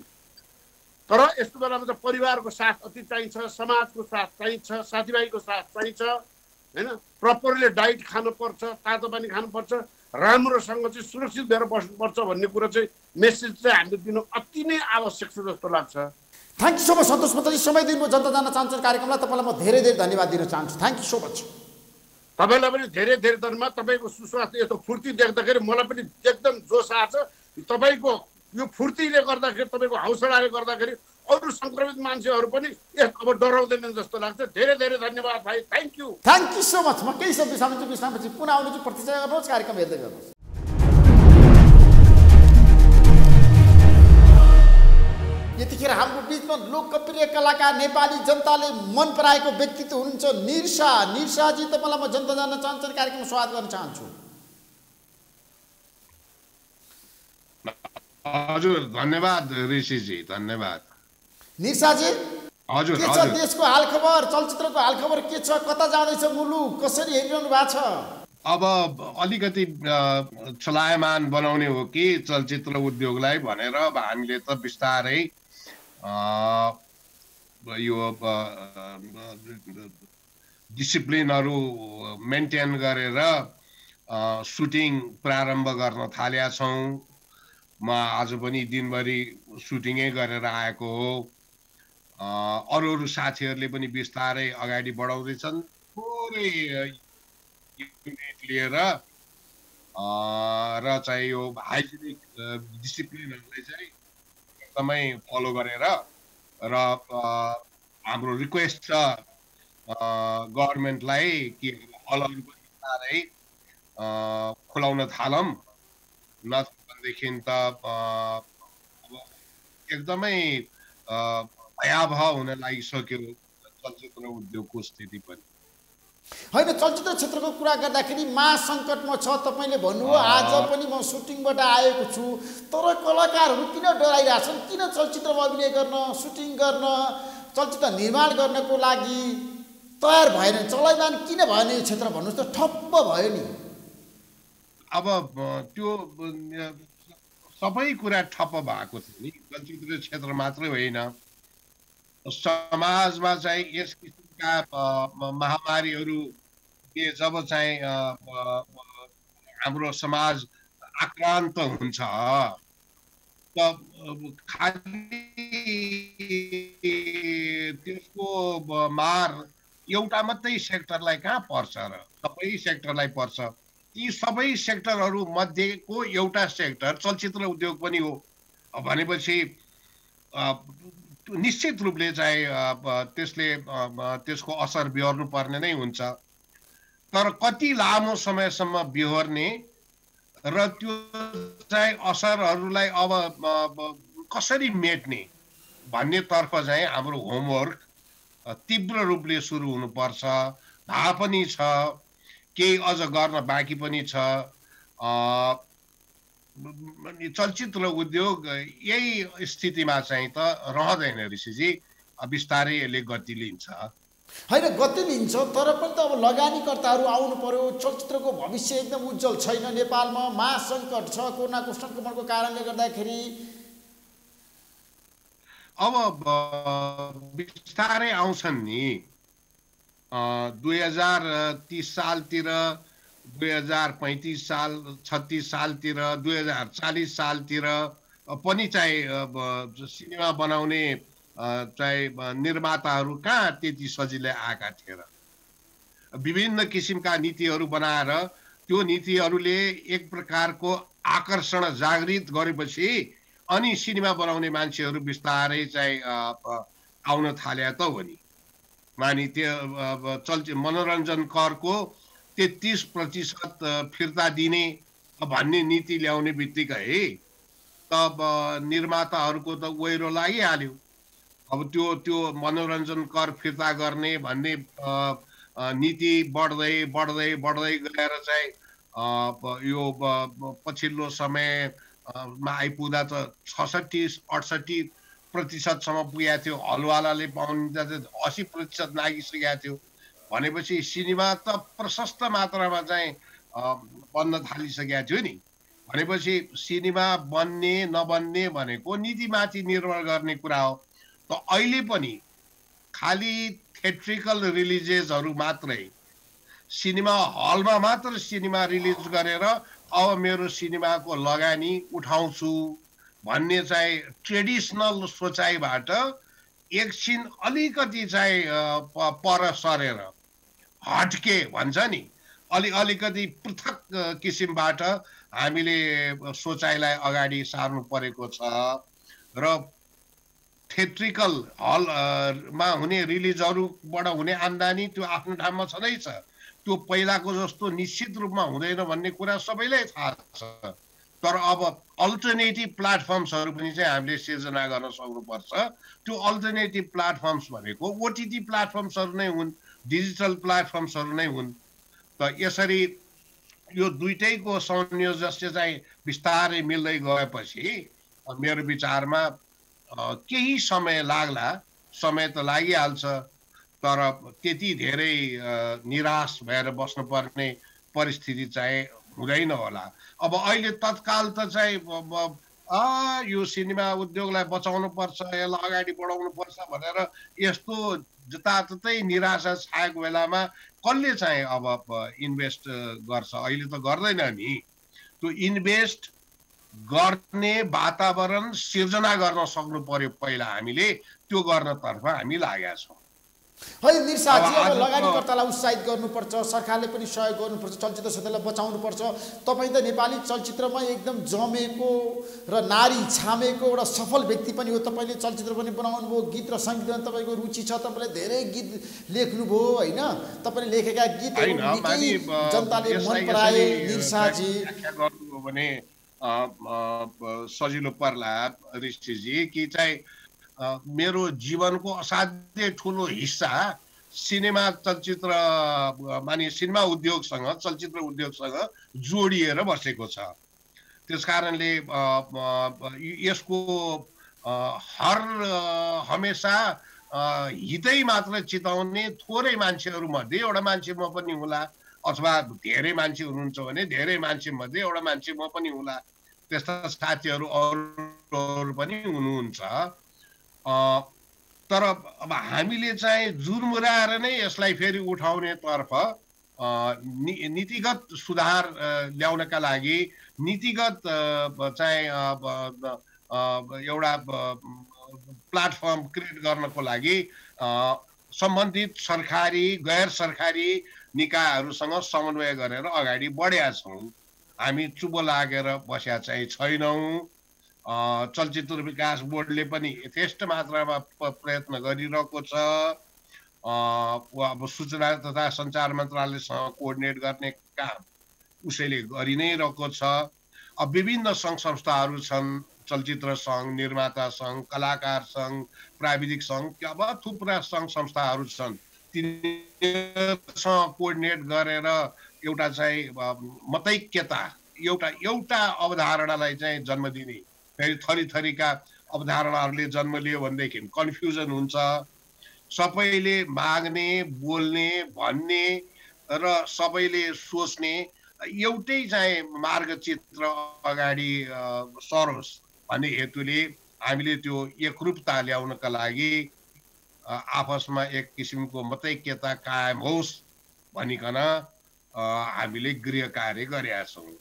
तर यस्तो बेलामा त परिवारको साथ अति चाहिन्छ, समाजको साथ चाहिन्छ, साथीभाइको साथ चाहिन्छ होइन। प्रपरली डाइट खानुपर्छ, तातो पानी खानुपर्छ, राम्रोसँग चाहिँ सुरक्षित भएर बस्नुपर्छ भन्ने कुरा चाहिँ मेसेज चाहिँ हामीले दिनु अति नै आवश्यक छ जस्तो लाग्छ। थ्याङ्क यू सो मच सन्तोष पन्तजी, समय दिनुभयो जनता जान्न चाहन्छु कार्यक्रमलाई। तपाईँलाई म धेरै धेरै धन्यवाद दिन चाहन्छु। Thank you so much. तपाईँलाई पनि धेरै धेरै धन्यवाद। तपाईँको सुस्वास्थ्य यस्तो फुर्ती देख्दाखेरि मलाई पनि एकदम जोस आएको छ। तपाईँको यो फुर्तीले गर्दाखेरि, तपाईँको हौसलाले गर्दाखेरि अरू सङ्क्रमित मान्छेहरू पनि अब डराउँदैनन् जस्तो लाग्छ। धेरै धेरै धन्यवाद भाइ, thank you. Thank you so much. म केही शब्द सामान्य विश्रामपछि पुनः आउनेछु। प्रतीक्षा गर्नुहोस्, कार्यक्रम हेर्दै गर्नुहोस्। यतिखेर हाम्रो बिचमा लोकप्रिय कलाकार, नेपाली जनताले मन पराएको व्यक्तित्व हुनुहुन्छ निरसा। निरसाजी, तपाईँलाई म जनता जान्न चाहन्छु कार्यक्रममा स्वागत गर्न चाहन्छु। हजुर, धन्यवाद ऋषिजी, धन्यवाद। निरसाजी, हजुर के छ देशको हालखबर, चलचित्रको हालखबर के छ, कता जाँदैछ मुलुक, कसरी हेरिरहनु भएको छ? अब अलिकति चलायमान बनाउने हो कि चलचित्र उद्योगलाई भनेर अब हामीले त बिस्तारै यो डिसिप्लिनहरू मेन्टेन गरेर सुटिङ प्रारम्भ गर्न थालेका छौँ। म आज पनि दिनभरि सुटिङै गरेर आएको हो। अरू साथीहरूले पनि बिस्तारै अगाडि बढाउँदैछन्। थोरै युनिट लिएर र चाहिँ यो हाइजेनिक डिसिप्लिनहरूलाई चाहिँ एकदमै फलो गरेर र हाम्रो रिक्वेस्ट छ गभर्मेन्टलाई कि हलहरू पनि बिस्तारै खुलाउन थालौँ, नभएदेखि त एकदमै भयावह हुन लागिसक्यो चलचित्र उद्योगको स्थिति पनि। होइन, चलचित्र क्षेत्रको कुरा गर्दाखेरि महासङ्कटमा छ। तपाईँले भन्नुभयो आज पनि म सुटिङबाट आएको छु, तर कलाकारहरू किन डराइरहेछन्? किन चलचित्रमा अभिनय गर्न, सुटिङ गर्न, चलचित्र निर्माण गर्नको लागि तयार भएन? चलाइमान किन भएन यो क्षेत्र भन्नुहोस् त? ठप्प भयो नि। अब त्यो सबै कुरा ठप्प भएको थियो नि, चलचित्र क्षेत्र मात्रै होइन। समाजमा चाहिँ यस किसिमका महामारीहरूले जब चाहिँ हाम्रो समाज आक्रान्त हुन्छ त खालि त्यसको मार एउटा मात्रै सेक्टरलाई कहाँ पर्छ र? सबै सेक्टरलाई पर्छ। यी सबै सेक्टरहरू मध्येको एउटा सेक्टर चलचित्र उद्योग पनि हो भनेपछि निश्चित रूपले चाहिँ त्यसको असर बिहोर्नु पर्ने नै हुन्छ। तर कति लामो समयसम्म बिहोर्ने र त्यो चाहिँ असरहरूलाई अब कसरी मेट्ने भन्नेतर्फ चाहिँ हाम्रो होमवर्क तीव्र रूपले सुरु हुनुपर्छ। भए पनि छ, केही अझ गर्न बाँकी पनि छ। चलचित्र उद्योग यही स्थितिमा चाहिँ त रहँदैन ऋषिजी, बिस्तारै यसले गति लिन्छ। होइन, गति लिन्छ, तर पनि त अब लगानीकर्ताहरू आउनु पर्यो। चलचित्रको भविष्य एकदम उज्जवल छैन नेपालमा, महासङ्कट छ कोरोनाको सङ्क्रमणको कारणले गर्दाखेरि। अब बिस्तारै आउँछन् नि। 2030 सालतिर, 2035 साल, 36 सालतिर, 2040 सालतिर पनि चाहिँ सिनेमा बनाउने चाहिँ निर्माताहरू कहाँ त्यति सजिलै आएका थिए र? विभिन्न किसिमका नीतिहरू बनाएर त्यो नीतिहरूले एक प्रकारको आकर्षण जागृत गरेपछि अनि सिनेमा बनाउने मान्छेहरू बिस्तारै चाहिँ आउन थाले त हो नि। मानि त्यो मनोरञ्जन करको 33% फिर्ता दिने भन्ने नीति ल्याउने बित्तिकै तब निर्माताहरूको त ओहिरो लागिहाल्यो। अब त्यो मनोरञ्जन कर फिर्ता गर्ने भन्ने नीति बढ्दै बढ्दै बढ्दै गएर चाहिँ यो पछिल्लो समयमा आइपुग्दा त 66-68% पुगेको थियो। हलवालाले पाउने त 80% नागिसकेको थियो। भनेपछि सिनेमा त प्रशस्त मात्रामा चाहिँ बन्न थालिसकेको थियो नि। भनेपछि सिनेमा बन्ने नबन्ने भनेको नीतिमाथि निर्भर गर्ने कुरा हो। त अहिले पनि खालि थिएट्रिकल रिलिजेसहरू मात्रै, सिनेमा हलमा मात्र सिनेमा रिलिज गरेर अब मेरो सिनेमाको लगानी उठाउँछु भन्ने चाहिँ ट्रेडिसनल सोचाइबाट एकछिन अलिकति चाहिँ पर सरेर हटके भन्छ नि, अलिकति पृथक किसिमबाट हामीले सोचाइलाई अगाडि सार्नु परेको छ। र थिएट्रिकल हलमा हुने रिलिजहरूबाट हुने आम्दानी त्यो आफ्नो ठाउँमा छँदैछ। त्यो पहिलाको जस्तो निश्चित रूपमा हुँदैन भन्ने कुरा सबैलाई थाहा छ। तर अब अल्टरनेटिभ प्लेटफर्म्सहरू पनि चाहिँ हामीले सिर्जना गर्न सक्नुपर्छ। त्यो अल्टरनेटिभ प्लेटफर्म्स भनेको ओटिटी प्लेटफर्म्सहरू नै हुन्, डिजिटल प्लेटफर्म्सहरू नै हुन्। त यसरी यो दुईटैको संयोजन चाहिँ बिस्तारै मिल्दै गएपछि मेरो विचारमा केही समय लाग्ला, समय त लागिहाल्छ, तर त्यति धेरै निराश भएर बस्नुपर्ने परिस्थिति चाहिँ हुँदैन होला। अब अहिले तत्काल त चाहिँ यो सिनेमा उद्योगलाई बचाउनु पर्छ, यसलाई अगाडि बढाउनु पर्छ भनेर यस्तो जताततै निराशा छाएको बेलामा कसले चाहिँ अब इन्भेस्ट गर्छ? अहिले त गर्दैन नि। त्यो इन्भेस्ट गर्ने वातावरण सिर्जना गर्न सक्नु पर्यो पहिला। हामीले त्यो गर्नतर्फ हामी लागेका छौँ। है निरसाजी, अब लगानीकर्तालाई उत्साहित गर्नुपर्छ, सरकारले पनि सहयोग गर्नुपर्छ, चलचित्र क्षेत्रलाई बचाउनुपर्छ। तपाईँ त नेपाली चलचित्रमा एकदम जमेको र नारी छामेको एउटा सफल व्यक्ति पनि हो। तपाईँले चलचित्र पनि बनाउनु भयो, गीत र सङ्गीतमा तपाईँको रुचि छ, तपाईँले धेरै गीत लेख्नुभयो होइन? तपाईँले लेखेका गीतहरू जनताले मन पराए। निरसाजी गर्नुभयो भने सजिलो पर्ला ऋषिजी कि चाहिँ मेरो जीवनको असाध्यै ठुलो हिस्सा सिनेमा चलचित्र सिनेमा उद्योगसँग, चलचित्र उद्योगसँग जोडिएर बसेको छ। त्यस कारणले यसको हमेसा हितै मात्र चिताउने थोरै मान्छेहरू मध्ये एउटा मान्छे म पनि होला, अथवा धेरै मान्छे हुनुहुन्छ भने धेरै मान्छे मध्ये एउटा मान्छे म पनि होला। त्यस्ता साथीहरू अरू पनि हुनुहुन्छ। तर अब हामीले चाहिँ जुर्मुराएर नै यसलाई फेरि उठाउने तर्फ नीतिगत सुधार ल्याउनका लागि, नीतिगत चाहिँ एउटा प्लाटफर्म क्रिएट गर्नको लागि सम्बन्धित सरकारी गैर सरकारी निकायहरूसँग समन्वय गरेर अगाडि बढेका छौँ। हामी चुबो लागेर बसेका चाहिँ छैनौँ। चलचित्र विकास बोर्डले पनि यथेष्ट मात्रामा प्रयत्न गरिरहेको छ। अब सूचना तथा सञ्चार मन्त्रालयसँग कोअर्डिनेट गर्ने काम उसैले गरि नै रहेको छ। अब विभिन्न सङ्घ संस्थाहरू छन्, चलचित्र सङ्घ, निर्माता सङ्घ, कलाकार सङ्घ, प्राविधिक सङ्घ, अब थुप्रा सङ्घ संस्थाहरू छन्। तिनीहरूसँग कोअर्डिनेट गरेर एउटा चाहिँ मतैक्यता, एउटा अवधारणालाई चाहिँ जन्म दिने। फेरि थरी थरीका अवधारणाहरूले जन्म लियो भनेदेखि कन्फ्युजन हुन्छ। सबैले माग्ने, बोल्ने, भन्ने र सबैले सोच्ने एउटै चाहिँ मार्गचित्र अगाडि सरोस् भन्ने हेतुले हामीले त्यो एकरूपता ल्याउनका लागि आपसमा एक किसिमको मतैक्यता कायम होस् भनिकन हामीले गृह कार्य गरेका छौँ,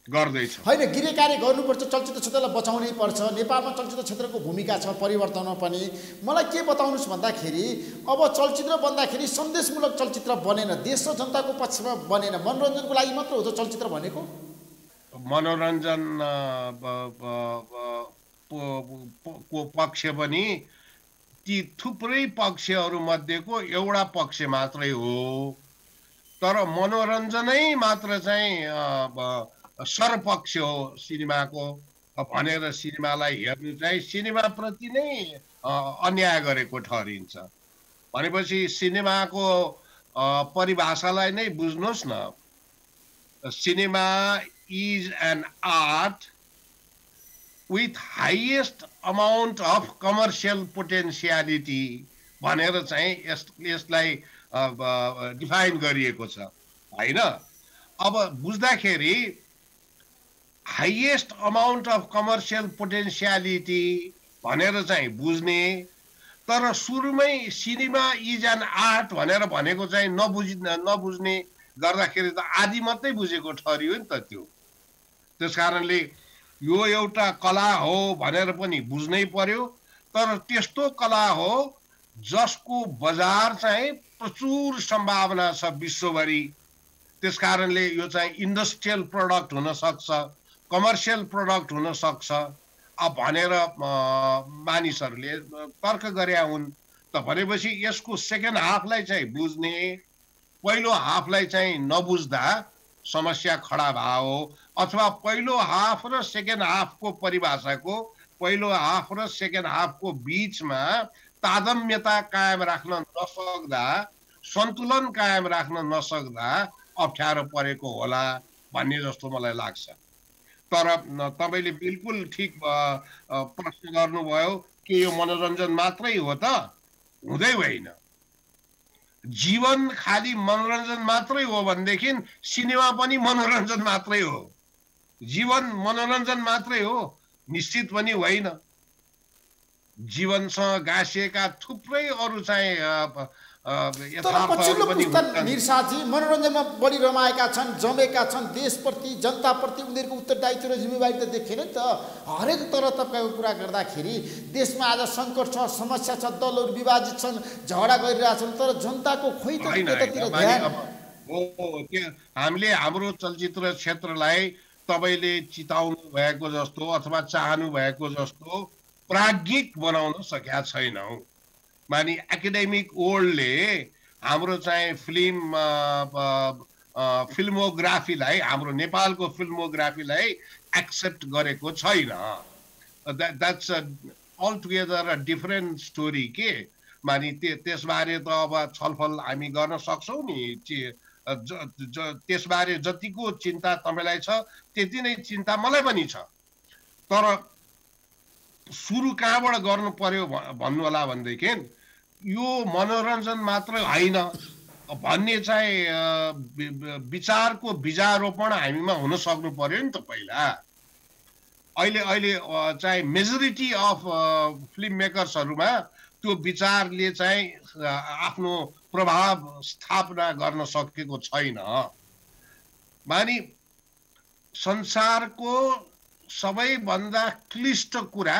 गर्दैछौँ। होइन, गृह कार्य गर्नुपर्छ, चलचित्र क्षेत्रलाई बचाउनै पर्छ। नेपालमा चलचित्र क्षेत्रको भूमिका छ परिवर्तनमा पनि। मलाई के बताउनुहोस् भन्दाखेरि अब चलचित्र बन्दाखेरि सन्देशमूलक चलचित्र बनेन, देश र जनताको पक्षमा बनेन, मनोरञ्जनको लागि मात्र हो त चलचित्र भनेको। मनोरञ्जन को पक्ष पनि ती थुप्रै पक्षहरू मध्येको एउटा पक्ष मात्रै हो। तर मनोरञ्जनै मात्र चाहिँ सरपक्ष हो सिनेमाको भनेर सिनेमालाई हेर्नु चाहिँ सिनेमाप्रति नै अन्याय गरेको ठहरिन्छ। भनेपछि सिनेमाको परिभाषालाई नै बुझ्नुहोस् न। Cinema is an art with highest amount of commercial potentiality भनेर चाहिँ यसलाई डिफाइन गरिएको छ हैन। अब बुझ्दाखेरि highest amount of commercial potentiality भनेर चाहिँ बुझ्ने, तर सुरुमै सिनेमा इज एन आर्ट भनेको चाहिँ नबुझ्ने गर्दाखेरि त आदि मात्रै बुझेको ठहरियो नि त त्यो। त्यसकारणले यो एउटा कला हो भनेर पनि बुझ्नै पर्यो। तर त्यस्तो कला हो जसको बजार चाहिँ प्रचुर सम्भावना छ विश्वभरि। त्यसकारणले यो चाहिँ इन्डस्ट्रियल प्रोडक्ट हुन सक्छ, कमर्सियल प्रोडक्ट हुन सक्छ भनेर मानिसहरूले तर्क गरेका हुन्। त भनेपछि यसको सेकेन्ड हाफलाई चाहिँ बुझ्ने, पहिलो हाफलाई चाहिँ नबुझ्दा समस्या खडा भयो। अथवा पहिलो हाफ र सेकेन्ड हाफको परिभाषाको, पहिलो हाफ र सेकेन्ड हाफको बीचमा तादम्यता कायम राख्न नसक्दा, सन्तुलन कायम राख्न नसक्दा अप्ठ्यारो परेको होला भन्ने जस्तो मलाई लाग्छ। तर तपाईले बिल्कुल ठीक प्रश्न गर्नुभयो कि यो मनोरञ्जन मात्रै हो त? हुँदै होइन। जीवन खाली मनोरञ्जन मात्रै हो भनेदेखि सिनेमा पनि मनोरञ्जन मात्रै हो। जीवन मनोरञ्जन मात्रै हो निश्चित पनि होइन। जीवनसँग गाँसिएका थुप्रै अरू चाहिँ तर पछिल्लो पुस्ता निरसाजी मनोरञ्जनमा बढी रमाएका छन्, जमेका छन्। देशप्रति जनताप्रति उनीहरूको उत्तरदायित्व र जिम्मेवारी त देखेन नि त। हरेक तर तपाईँको कुरा गर्दाखेरि देशमा आज सङ्कट छ, समस्या छ, दलहरू विभाजित छन्, झगडा गरिरहेछन्, तर जनताको खोइ त त्यतातिर ध्यान। हामीले हाम्रो चलचित्र क्षेत्रलाई तपाईँले चिताउनु भएको जस्तो अथवा चाहनु भएको जस्तो प्राज्ञिक बनाउन सकेका छैनौँ। मानि एकाडेमिक वर्ल्डले हाम्रो चाहिँ फिल्मोग्राफीलाई, हाम्रो नेपालको फिल्मोग्राफीलाई एक्सेप्ट गरेको छैन। That's altogether a different story के। मानि त्यसबारे त अब छलफल हामी गर्न सक्छौँ नि। त्यसबारे जतिको चिन्ता तपाईँलाई छ त्यति नै चिन्ता मलाई पनि छ। तर सुरु कहाँबाट गर्नु पर्यो भन्नु होला भनेदेखि यो मनोरञ्जन मात्र होइन भन्ने चाहिँ विचारको बीजारोपण हामीमा हुन सक्नु पर्यो नि त पहिला। अहिले चाहिँ मेजोरिटी अफ फिल्म मेकर्सहरूमा त्यो विचारले चाहिँ आफ्नो प्रभाव स्थापना गर्न सकेको छैन। मानि संसारको सबैभन्दा क्लिष्ट कुरा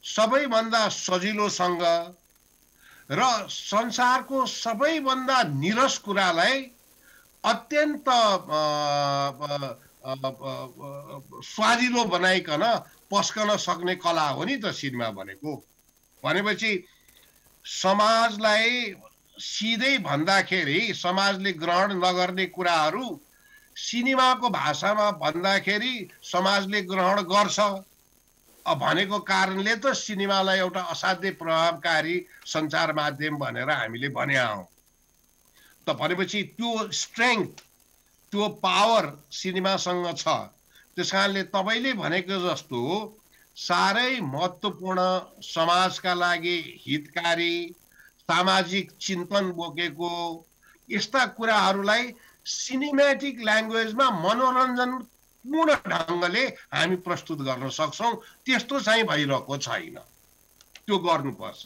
सबैभन्दा सजिलोसँग र संसारको सबैभन्दा निरस कुरालाई अत्यन्त स्वादिलो बनाइकन पस्कन सक्ने कला हो नि त सिनेमा भनेको। भनेपछि समाजलाई सिधै भन्दाखेरि समाजले ग्रहण नगर्ने कुराहरू सिनेमाको भाषामा भन्दाखेरि समाजले ग्रहण गर्छ भनेको कारणले त सिनेमालाई एउटा असाध्यै प्रभावकारी सञ्चार माध्यम भनेर हामीले भनेका हौँ। त भनेपछि त्यो स्ट्रेङ्थ, त्यो पावर सिनेमासँग छ। त्यस कारणले तपाईँले भनेको जस्तो साह्रै महत्त्वपूर्ण समाजका लागि हितकारी सामाजिक चिन्तन बोकेको यस्ता कुराहरूलाई सिनेमेटिक ल्याङ्ग्वेजमा मनोरञ्जनपूर्ण ढङ्गले हामी प्रस्तुत गर्न सक्छौँ। त्यस्तो चाहिँ भइरहेको छैन, त्यो गर्नुपर्छ।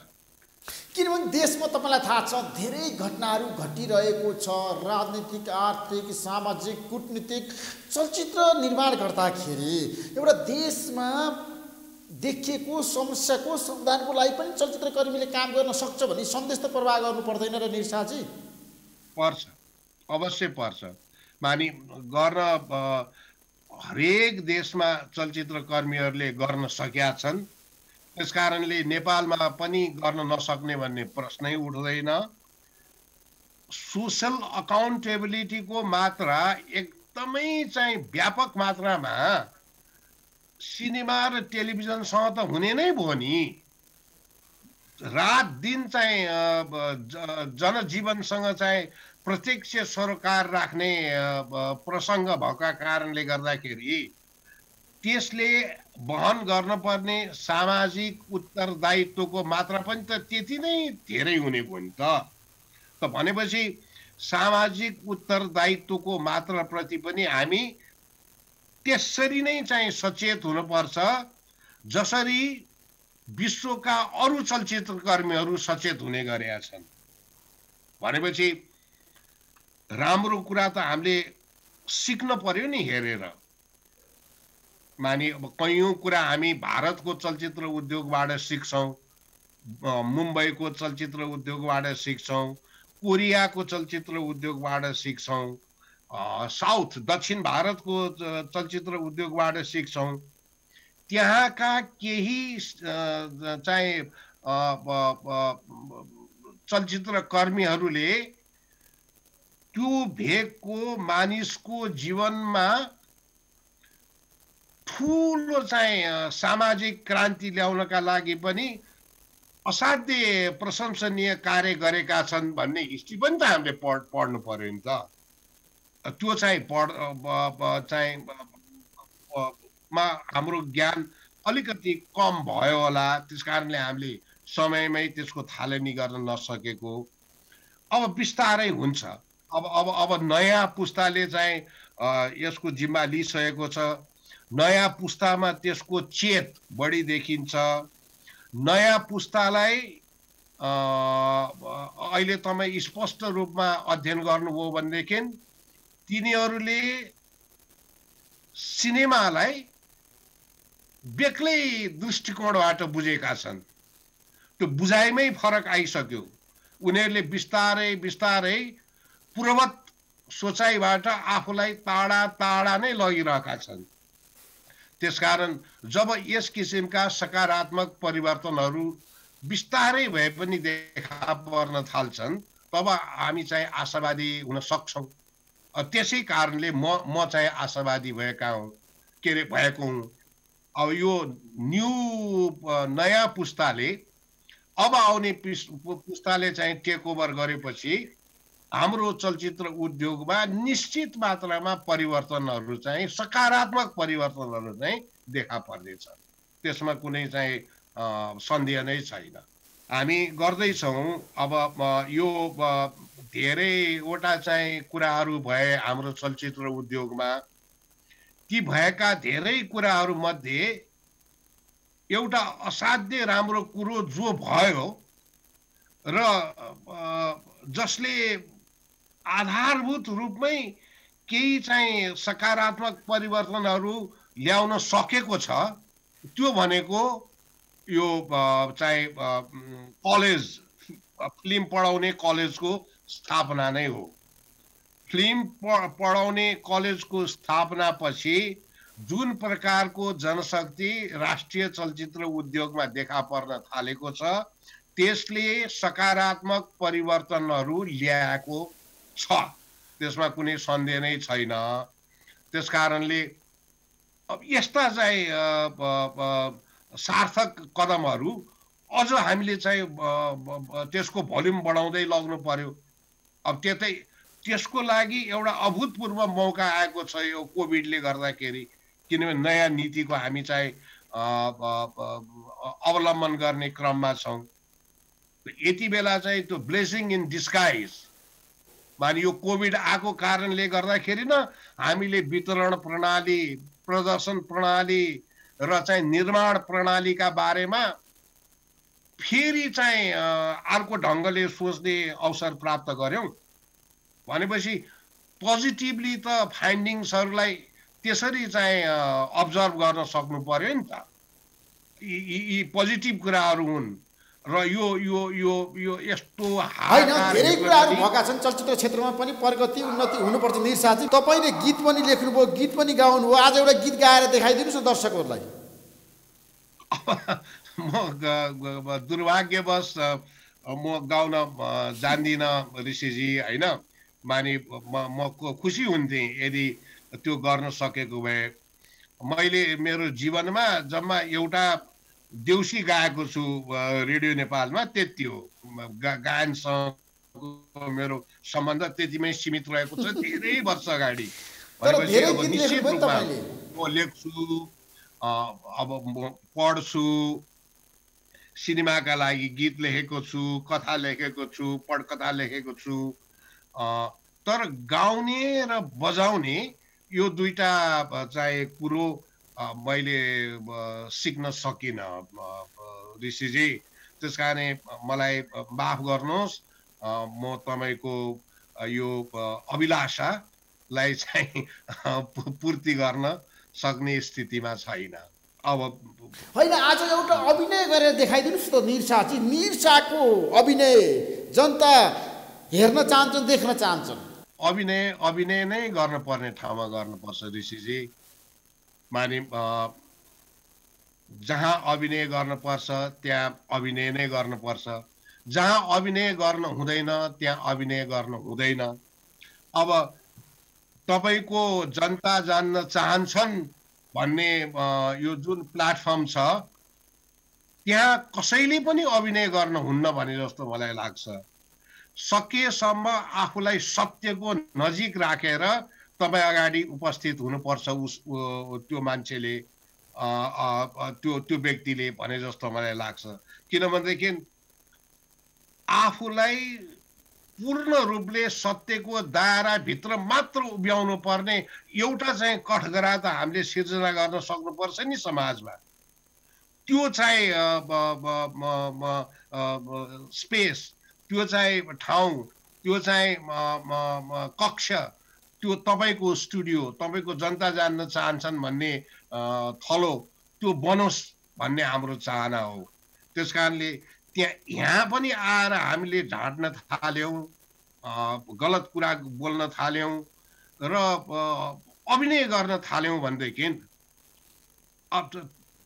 किनभने देशमा तपाईँलाई थाहा छ धेरै घटनाहरू घटिरहेको छ, राजनीतिक, आर्थिक, सामाजिक, कूटनीतिक। चलचित्र निर्माण गर्दाखेरि एउटा देशमा देखिएको समस्याको समाधानको लागि पनि चलचित्रकर्मीले काम गर्न सक्छ भन्ने सन्देश त प्रवाह गर्नु पर्दैन र निरसाजी? पर्छ, अवश्य पर्छ। मानि गर्न हरेक देशमा चलचित्रकर्मीहरूले गर्न सकेका छन्। त्यस कारणले नेपालमा पनि गर्न नसक्ने भन्ने प्रश्नै उठ्दैन। सोसल अकाउन्टेबिलिटीको मात्रा एकदमै चाहिँ व्यापक मात्रामा सिनेमा र टेलिभिजनसँग त हुने नै भयो नि। रात दिन चाहिँ जनजीवनसँग चाहिँ प्रत्यक्ष सरोकार राख्ने प्रसङ्ग भएका कारणले गर्दाखेरि त्यसले वहन गर्नुपर्ने सामाजिक उत्तरदायित्वको मात्रा पनि त त्यति नै धेरै हुने भयो नि त। भनेपछि सामाजिक उत्तरदायित्वको मात्राप्रति पनि हामी त्यसरी नै चाहिँ सचेत हुनुपर्छ जसरी विश्वका अरू चलचित्रकर्मीहरू सचेत हुने गरेका छन्। भनेपछि राम्रो कुरा त हामीले सिक्न पर्यो नि हेरेर। मानि अब कैयौँ कुरा हामी भारतको चलचित्र उद्योगबाट सिक्छौँ, मुम्बईको चलचित्र उद्योगबाट सिक्छौँ, कोरियाको चलचित्र उद्योगबाट सिक्छौँ, साउथ दक्षिण भारतको चलचित्र उद्योगबाट सिक्छौँ। त्यहाँका केही चाहिँ चलचित्रकर्मीहरूले त्यो भेगको मानिसको जीवनमा ठुलो चाहिँ सामाजिक क्रान्ति ल्याउनका लागि पनि असाध्य प्रशंसनीय कार्य गरेका छन् भन्ने हिस्ट्री पनि त हामीले पढ्नु पर्यो नि त। त्यो चाहिँ हाम्रो ज्ञान अलिकति कम भयो होला, त्यस कारणले हामीले समयमै त्यसको थालनी गर्न नसकेको। अब बिस्तारै हुन्छ। अब नयाँ पुस्ताले चाहिँ यसको जिम्मा लिइसकेको छ। नयाँ पुस्तामा त्यसको चेत बढी देखिन्छ। नयाँ पुस्तालाई अहिले तपाईँ स्पष्ट रूपमा अध्ययन गर्नुभयो भनेदेखि तिनीहरूले सिनेमालाई बेग्लै दृष्टिकोणबाट बुझेका छन्। त्यो बुझाइमै फरक आइसक्यो। उनीहरूले बिस्तारै बिस्तारै पूर्ववत सोचाइबाट आफूलाई टाढा टाढा नै लगिरहेका छन्। त्यसकारण जब यस किसिमका सकारात्मक परिवर्तनहरू बिस्तारै भए पनि देखा पर्न थाल्छन् तब हामी चाहिँ आशावादी हुन सक्छौँ। त्यसै कारणले म चाहिँ आशावादी भएको हुँ। अब यो नयाँ पुस्ताले अब आउने पुस्ताले चाहिँ टेक ओभर गरेपछि हाम्रो चलचित्र उद्योगमा निश्चित मात्रामा परिवर्तनहरू चाहिँ सकारात्मक परिवर्तनहरू चाहिँ देखा पर्नेछ। त्यसमा कुनै चाहिँ सन्देह नै छैन। हामी गर्दैछौँ। अब यो धेरैवटा चाहिँ कुराहरू भए हाम्रो चलचित्र उद्योगमा। ती भएका धेरै कुराहरू मध्ये एउटा असाध्यै राम्रो कुरो जो भयो र जसले आधारभूत रूपमै केही चाहिँ सकारात्मक परिवर्तनहरू ल्याउन सकेको छ त्यो भनेको यो चाहिँ कलेज फिल्म पढाउने कलेजको स्थापना नै हो। फिल्म पढाउने कलेजको स्थापना पछि जुन प्रकारको जनशक्ति राष्ट्रिय चलचित्र उद्योगमा देखा पर्न थालेको छ त्यसले सकारात्मक परिवर्तनहरू ल्याएको छ। त्यसमा कुनै सन्देह नै छैन। त्यसकारणले अब यस्ता चाहिँ सार्थक कदमहरू अझ हामीले चाहिँ त्यसको भोल्युम बढाउँदै लग्नु पर्यो। अब त्यसको लागि एउटा अभूतपूर्व मौका आएको छ यो कोभिडले गर्दाखेरि। किनभने नयाँ नीतिको हामी चाहिँ अवलम्बन गर्ने क्रममा छौँ। यति बेला चाहिँ त्यो ब्लेसिङ इन डिस्गाइज माने यो कोभिड आएको कारणले गर्दाखेरि न हामीले वितरण प्रणाली, प्रदर्शन प्रणाली र चाहिँ निर्माण प्रणालीका बारेमा फेरि चाहिँ अर्को ढङ्गले सोच्ने अवसर प्राप्त गर्यौं। भनेपछि पोजिटिभली त फाइन्डिङ्सहरूलाई त्यसरी चाहिँ अब्जर्भ गर्न सक्नु पर्यो नि त। यी पोजिटिभ कुराहरू हुन् र यो यो यो यो यस्तो होइन, धेरै कुराहरू भएका छन् चलचित्र क्षेत्रमा पनि प्रगति उन्नति हुनुपर्छ। निर शाहजी तपाईले गीत पनि लेख्नुभयो, गीत पनि गाउनुभयो। आज एउटा गीत गाएर देखाइदिनुहोस् न दर्शकहरूलाई। म दुर्भाग्यवश म गाउन जान्दिनँ ऋषिजी होइन। माने म खुसी हुन्थेँ यदि त्यो गर्न सकेको भए। मैले मेरो जीवनमा जम्मा एउटा देउसी गाएको छु रेडियो नेपालमा, त्यति हो। गायनसँग मेरो सम्बन्ध त्यतिमै सीमित रहेको छ धेरै वर्ष अगाडि। भनेपछि अब निश्चित रूपमा म लेख्छु, अब म पढ्छु, सिनेमाका लागि गीत लेखेको छु, कथा लेखेको छु, पटकथा लेखेको छु। तर गाउने र बजाउने यो दुईटा चाहिँ कुरो मैले सिक्न सकिनँ ऋषिजी। त्यसकारण मलाई माफ गर्नुहोस्, म तपाईँको यो अभिलाषालाई चाहिँ पूर्ति गर्न सक्ने स्थितिमा छैन। अब होइन, आज एउटा अभिनय गरेर देखाइदिनुहोस् त निर शाहजी। निर शाहको अभिनय जनता हेर्न चाहन्छन्, देख्न चाहन्छन्। अभिनय नै गर्नुपर्ने ठाउँमा गर्नुपर्छ ऋषिजी। माने जहाँ अभिनय गर्नुपर्छ त्यहाँ अभिनय नै गर्नुपर्छ। जहाँ अभिनय गर्न हुँदैन त्यहाँ अभिनय गर्नु हुँदैन। अब तपाईको जनता जान्न चाहन्छन् भन्ने यो जुन प्लेटफर्म छ त्यहाँ कसैले पनि अभिनय गर्न हुन्न भने जस्तो मलाई लाग्छ। सकेसम्म आफूलाई सत्यको नजिक राखेर तपाईँ अगाडि उपस्थित हुनुपर्छ त्यो मान्छेले, त्यो व्यक्तिले भने जस्तो मलाई लाग्छ। किनभनेदेखि आफूलाई पूर्ण रूपले सत्यको दायराभित्र मात्र उभ्याउनु पर्ने एउटा चाहिँ कठघरा त हामीले सिर्जना गर्न सक्नुपर्छ नि समाजमा। त्यो चाहिँ स्पेस, त्यो चाहिँ ठाउँ, त्यो चाहिँ कक्ष, त्यो तपाईँको स्टुडियो, तपाईँको जनता जान्न चाहन्छन् भन्ने थलो त्यो बनोस् भन्ने हाम्रो चाहना हो। त्यस कारणले यहाँ पनि आएर हामीले ढाँट्न थाल्यौँ, गलत कुरा बोल्न थाल्यौँ र अभिनय गर्न थाल्यौँ भनेदेखि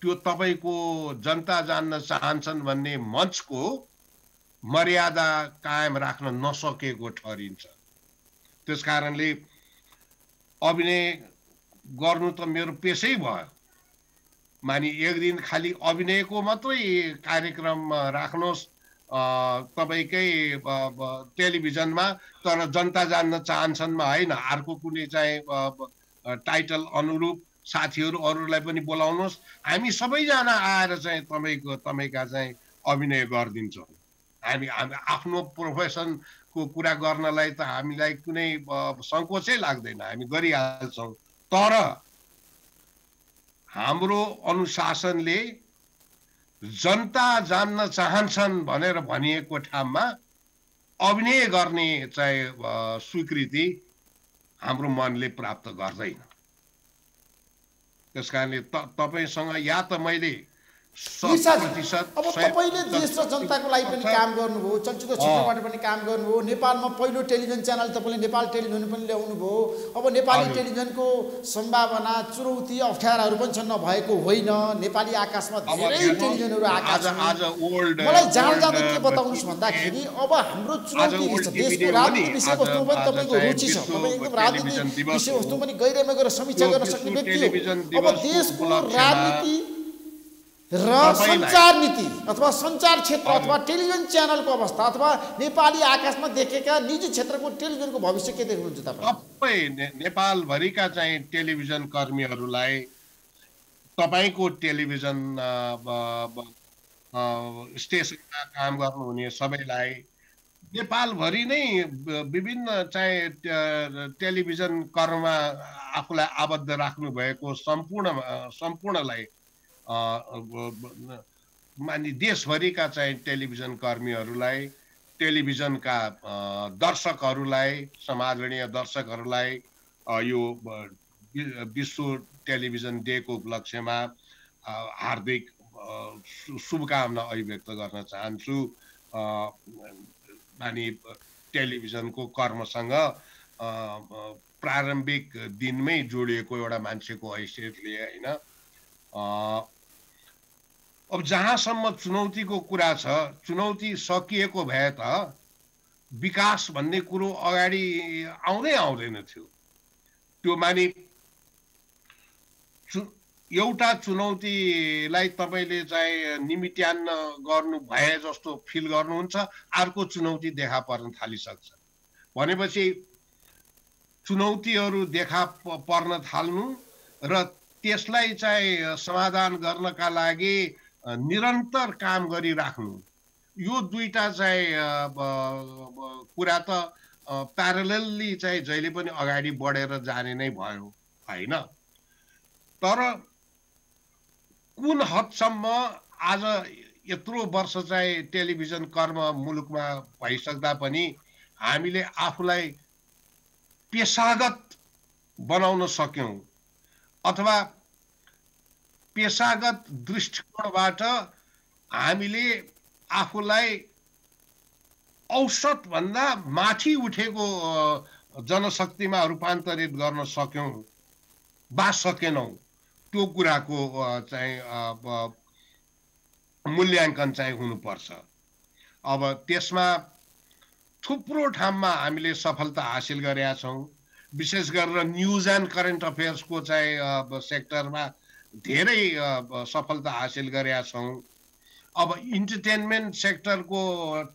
त्यो तपाईँको जनता जान्न चाहन्छन् भन्ने मञ्चको मर्यादा कायम राख्न नसकेको ठहरिन्छ। त्यस कारणले अभिनय गर्नु त मेरो पेसै भयो। मानि एक दिन खालि अभिनयको मात्रै कार्यक्रम राख्नुहोस् तपाईँकै टेलिभिजनमा, तर जनता जान्न चाहन्छन्मा होइन, अर्को कुनै चाहिँ टाइटल अनुरूप साथीहरू अरूलाई पनि बोलाउनुहोस्, हामी सबैजना आएर चाहिँ तपाईँका चाहिँ अभिनय गरिदिन्छौँ। हामी आफ्नो प्रोफेसनको कुरा गर्नलाई त हामीलाई कुनै सङ्कोचै लाग्दैन, हामी गरिहाल्छौँ। तर हाम्रो अनुशासनले जनता जान्न चाहन्छन् भनेर भनिएको ठाउँमा अभिनय गर्ने चाहिँ स्वीकृति हाम्रो मनले प्राप्त गर्दैन। त्यस कारणले तपाईसँग या त मैले अब तपाईँले देश र जनताको लागि पनि काम गर्नुभयो, चलचित्र क्षेत्रबाट पनि काम गर्नुभयो, नेपालमा पहिलो टेलिभिजन च्यानल तपाईँले नेपाल टेलिभिजन पनि ल्याउनु भयो। अब नेपाली टेलिभिजनको सम्भावना, चुनौती, अप्ठ्याराहरू पनि छन्, नभएको होइन। नेपाली आकाशमा धेरै टेलिभिजनहरू आएका छन्। मलाई जाँदा के बताउनुहोस् भन्दाखेरि अब हाम्रो चुनौती के छ, देशको राजनीतिक विषयवस्तुमा पनि तपाईँको रुचि छ, तपाईँ एकदम राजनीतिक विषयवस्तु पनि गहिराइमा गएर समीक्षा गर्न सक्ने व्यक्ति हो। अब देशको राजनीति र सञ्चार नीति अथवा सञ्चार क्षेत्र अथवा टेलिभिजन च्यानलको अवस्था अथवा नेपाली आकाशमा देखेका निजी क्षेत्रको टेलिभिजनको भविष्य के देख्नुहुन्छ तपाईँ? सबै नेपालभरिका चाहिँ टेलिभिजन कर्मीहरूलाई, तपाईँको टेलिभिजन स्टेसनमा काम गर्नुहुने सबैलाई, नेपालभरि नै विभिन्न चाहिँ टेलिभिजन कर्ममा आफूलाई आबद्ध राख्नु भएको सम्पूर्णलाई मानि देशभरिका चाहिँ टेलिभिजन कर्मीहरूलाई, टेलिभिजनका दर्शकहरूलाई, समादरणीय दर्शकहरूलाई यो विश्व टेलिभिजन डेको उपलक्ष्यमा हार्दिक शुभकामना अभिव्यक्त गर्न चाहन्छु। मानि टेलिभिजनको कर्मसँग प्रारम्भिक दिनमै जोडिएको एउटा मान्छेको हैसियतले होइन, अब जहाँसम्म चुनौतीको कुरा छ, चुनौती सकिएको भए त विकास भन्ने कुरो अगाडि आउँदैन थियो। त्यो मानि एउटा चुनौतीलाई तपाईँले चाहिँ निमित्यान्न गर्नु भए जस्तो फिल गर्नुहुन्छ, अर्को चुनौती देखा पर्न थालिसक्छ। भनेपछि चुनौतीहरू देखा पर्न थाल्नु र त्यसलाई चाहिँ समाधान गर्नका लागि निरन्तर काम गरिराख्नु, यो दुईटा चाहिँ कुरा त प्यारलली चाहिँ जहिले पनि अगाडि बढेर जाने नै भयो होइन। तर कुन हदसम्म आज यत्रो वर्ष चाहिँ टेलिभिजन कर्म मुलुकमा भइसक्दा पनि हामीले आफूलाई पेशागत बनाउन सक्यौं अथवा पेशागत दृष्टिकोणबाट हामीले आफूलाई औसत भन्दा माथि उठेको जनशक्तिमा रूपान्तरित गर्न सक्यौं वा सकेनौं, त्यो कुराको चाहिँ मूल्याङ्कन चाहिँ हुनुपर्छ। अब त्यसमा थुप्रो ठाउँमा हामीले सफलता हासिल गरेका छौं, विशेष गरेर न्यूज एन्ड करेन्ट अफेयर्सको चाहिँ सेक्टरमा धेरै सफलता हासिल गरेका छौं। अब इन्टरटेनमेन्ट सेक्टरको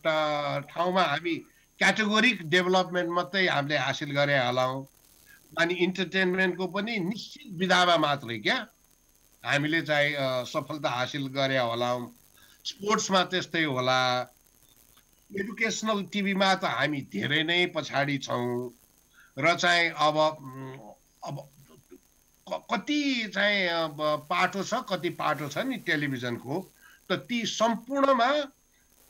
ठाउँमा हामी क्याटेगोरिक डेभलपमेन्ट मात्रै हामीले हासिल गरे हलाउँ। अनि इन्टरटेनमेन्टको पनि निश्चित विधामा मात्रै क्या हामीले चाहिँ सफलता हासिल गरे हलाउँ। स्पोर्ट्समा त्यस्तै होला। एडुकेसनल टिभीमा त हामी धेरै नै पछाडि छौँ र चाहिँ अब कति चाहिँ पाटो छ, कति पाटो छ नि टेलिभिजनको, त ती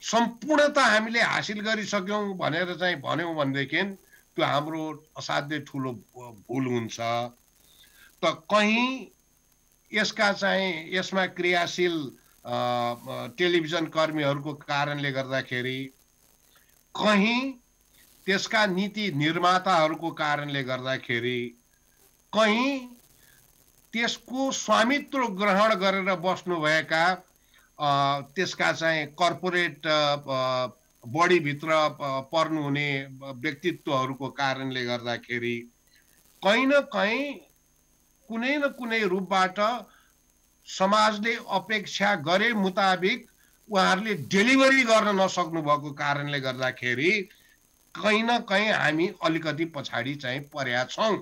सम्पूर्णता हामीले हासिल गरिसक्यौँ भनेर चाहिँ भन्यौँ भनेदेखि त्यो हाम्रो असाध्यै ठुलो भुल हुन्छ। त कहीँ यसमा क्रियाशील टेलिभिजन कर्मीहरूको कारणले गर्दाखेरि, कहीँ त्यसका नीति निर्माताहरूको कारणले गर्दाखेरि, कहीँ त्यसको स्वामित्व ग्रहण गरेर बस्नुभएका त्यसका चाहिँ कर्पोरेट बडीभित्र पर्नुहुने व्यक्तित्वहरूको कारणले गर्दाखेरि कहीँ न कहीँ कुनै न कुनै रूपबाट समाजले अपेक्षा गरे मुताबिक उहाँहरूले डेलिभरी गर्न नसक्नु भएको कारणले गर्दाखेरि कहीँ न कहीँ हामी अलिकति पछाडि चाहिँ परेका छौँ।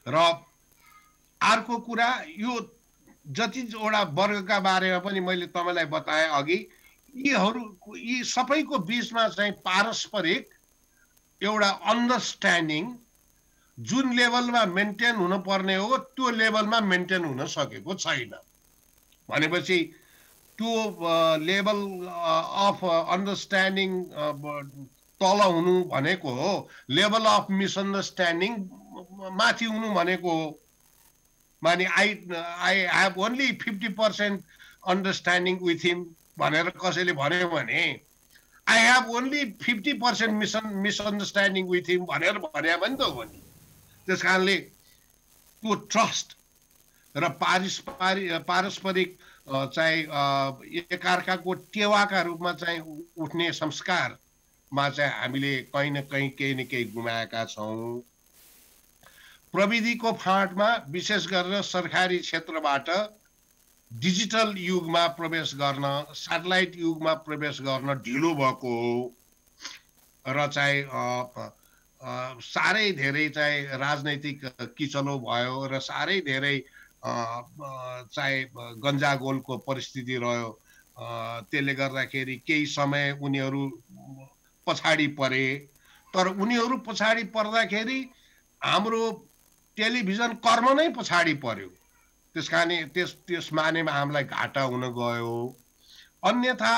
र अर्को कुरा, यो जतिवटा वर्गका बारेमा पनि मैले तपाईलाई बताएँ अघि, यी सबैको बीचमा चाहिँ पारस्परिक एउटा अन्डरस्ट्यान्डिङ जुन लेभलमा मेन्टेन हुनुपर्ने हो त्यो लेभलमा मेन्टेन हुन सकेको छैन। भनेपछि त्यो लेभल अफ अन्डरस्ट्यान्डिङ तल हुनु भनेको हो, लेभल अफ मिसअन्डरस्ट्यान्डिङ माथि हुनु भनेको हो। माने I have only 50% understanding with him भनेर कसैले भन्यो भने I have only 50% misunderstanding with him भनेर भने पनि त हो नि। त्यस कारणले त्यो ट्रस्ट र पारस्परिक चाहिँ एकअर्काको टेवाका रूपमा चाहिँ उठ्ने संस्कारमा चाहिँ हामीले कहीँ न कहीँ केही न केही गुमाएका छौँ। प्रविधिको फाँटमा विशेष गरेर सरकारी क्षेत्रबाट डिजिटल युगमा प्रवेश गर्न, सैटेलाइट युगमा प्रवेश गर्न ढिलो भएको हो र चाहिँ साह्रै धेरै चाहिँ राजनैतिक किचलो भयो र साह्रै धेरै चाहिँ गन्जागोलको परिस्थिति रह्यो। त्यसले गर्दाखेरि केही समय उनीहरू पछाडि परे, तर उनीहरू पछाडि पर्दाखेरि हाम्रो टेलिभिजन कर्म नै पछाडि पर्यो। त्यस मानेमा हामीलाई घाटा हुन गयो। अन्यथा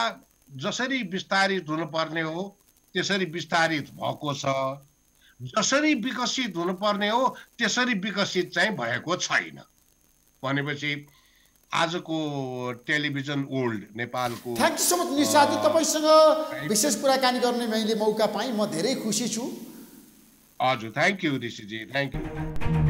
जसरी विस्तारित हुनुपर्ने हो त्यसरी विस्तारित भएको छ, जसरी विकसित हुनुपर्ने हो त्यसरी विकसित चाहिँ भएको छैन। भनेपछि आजको टेलिभिजन वर्ल्ड नेपालको। थ्याङ्क यू सो मच निशाजी, तपाईसँग विशेष कुराकानी गर्ने मैले मौका पाएँ, म धेरै खुसी छु। हजुर, thank you Rishi ji, thank you.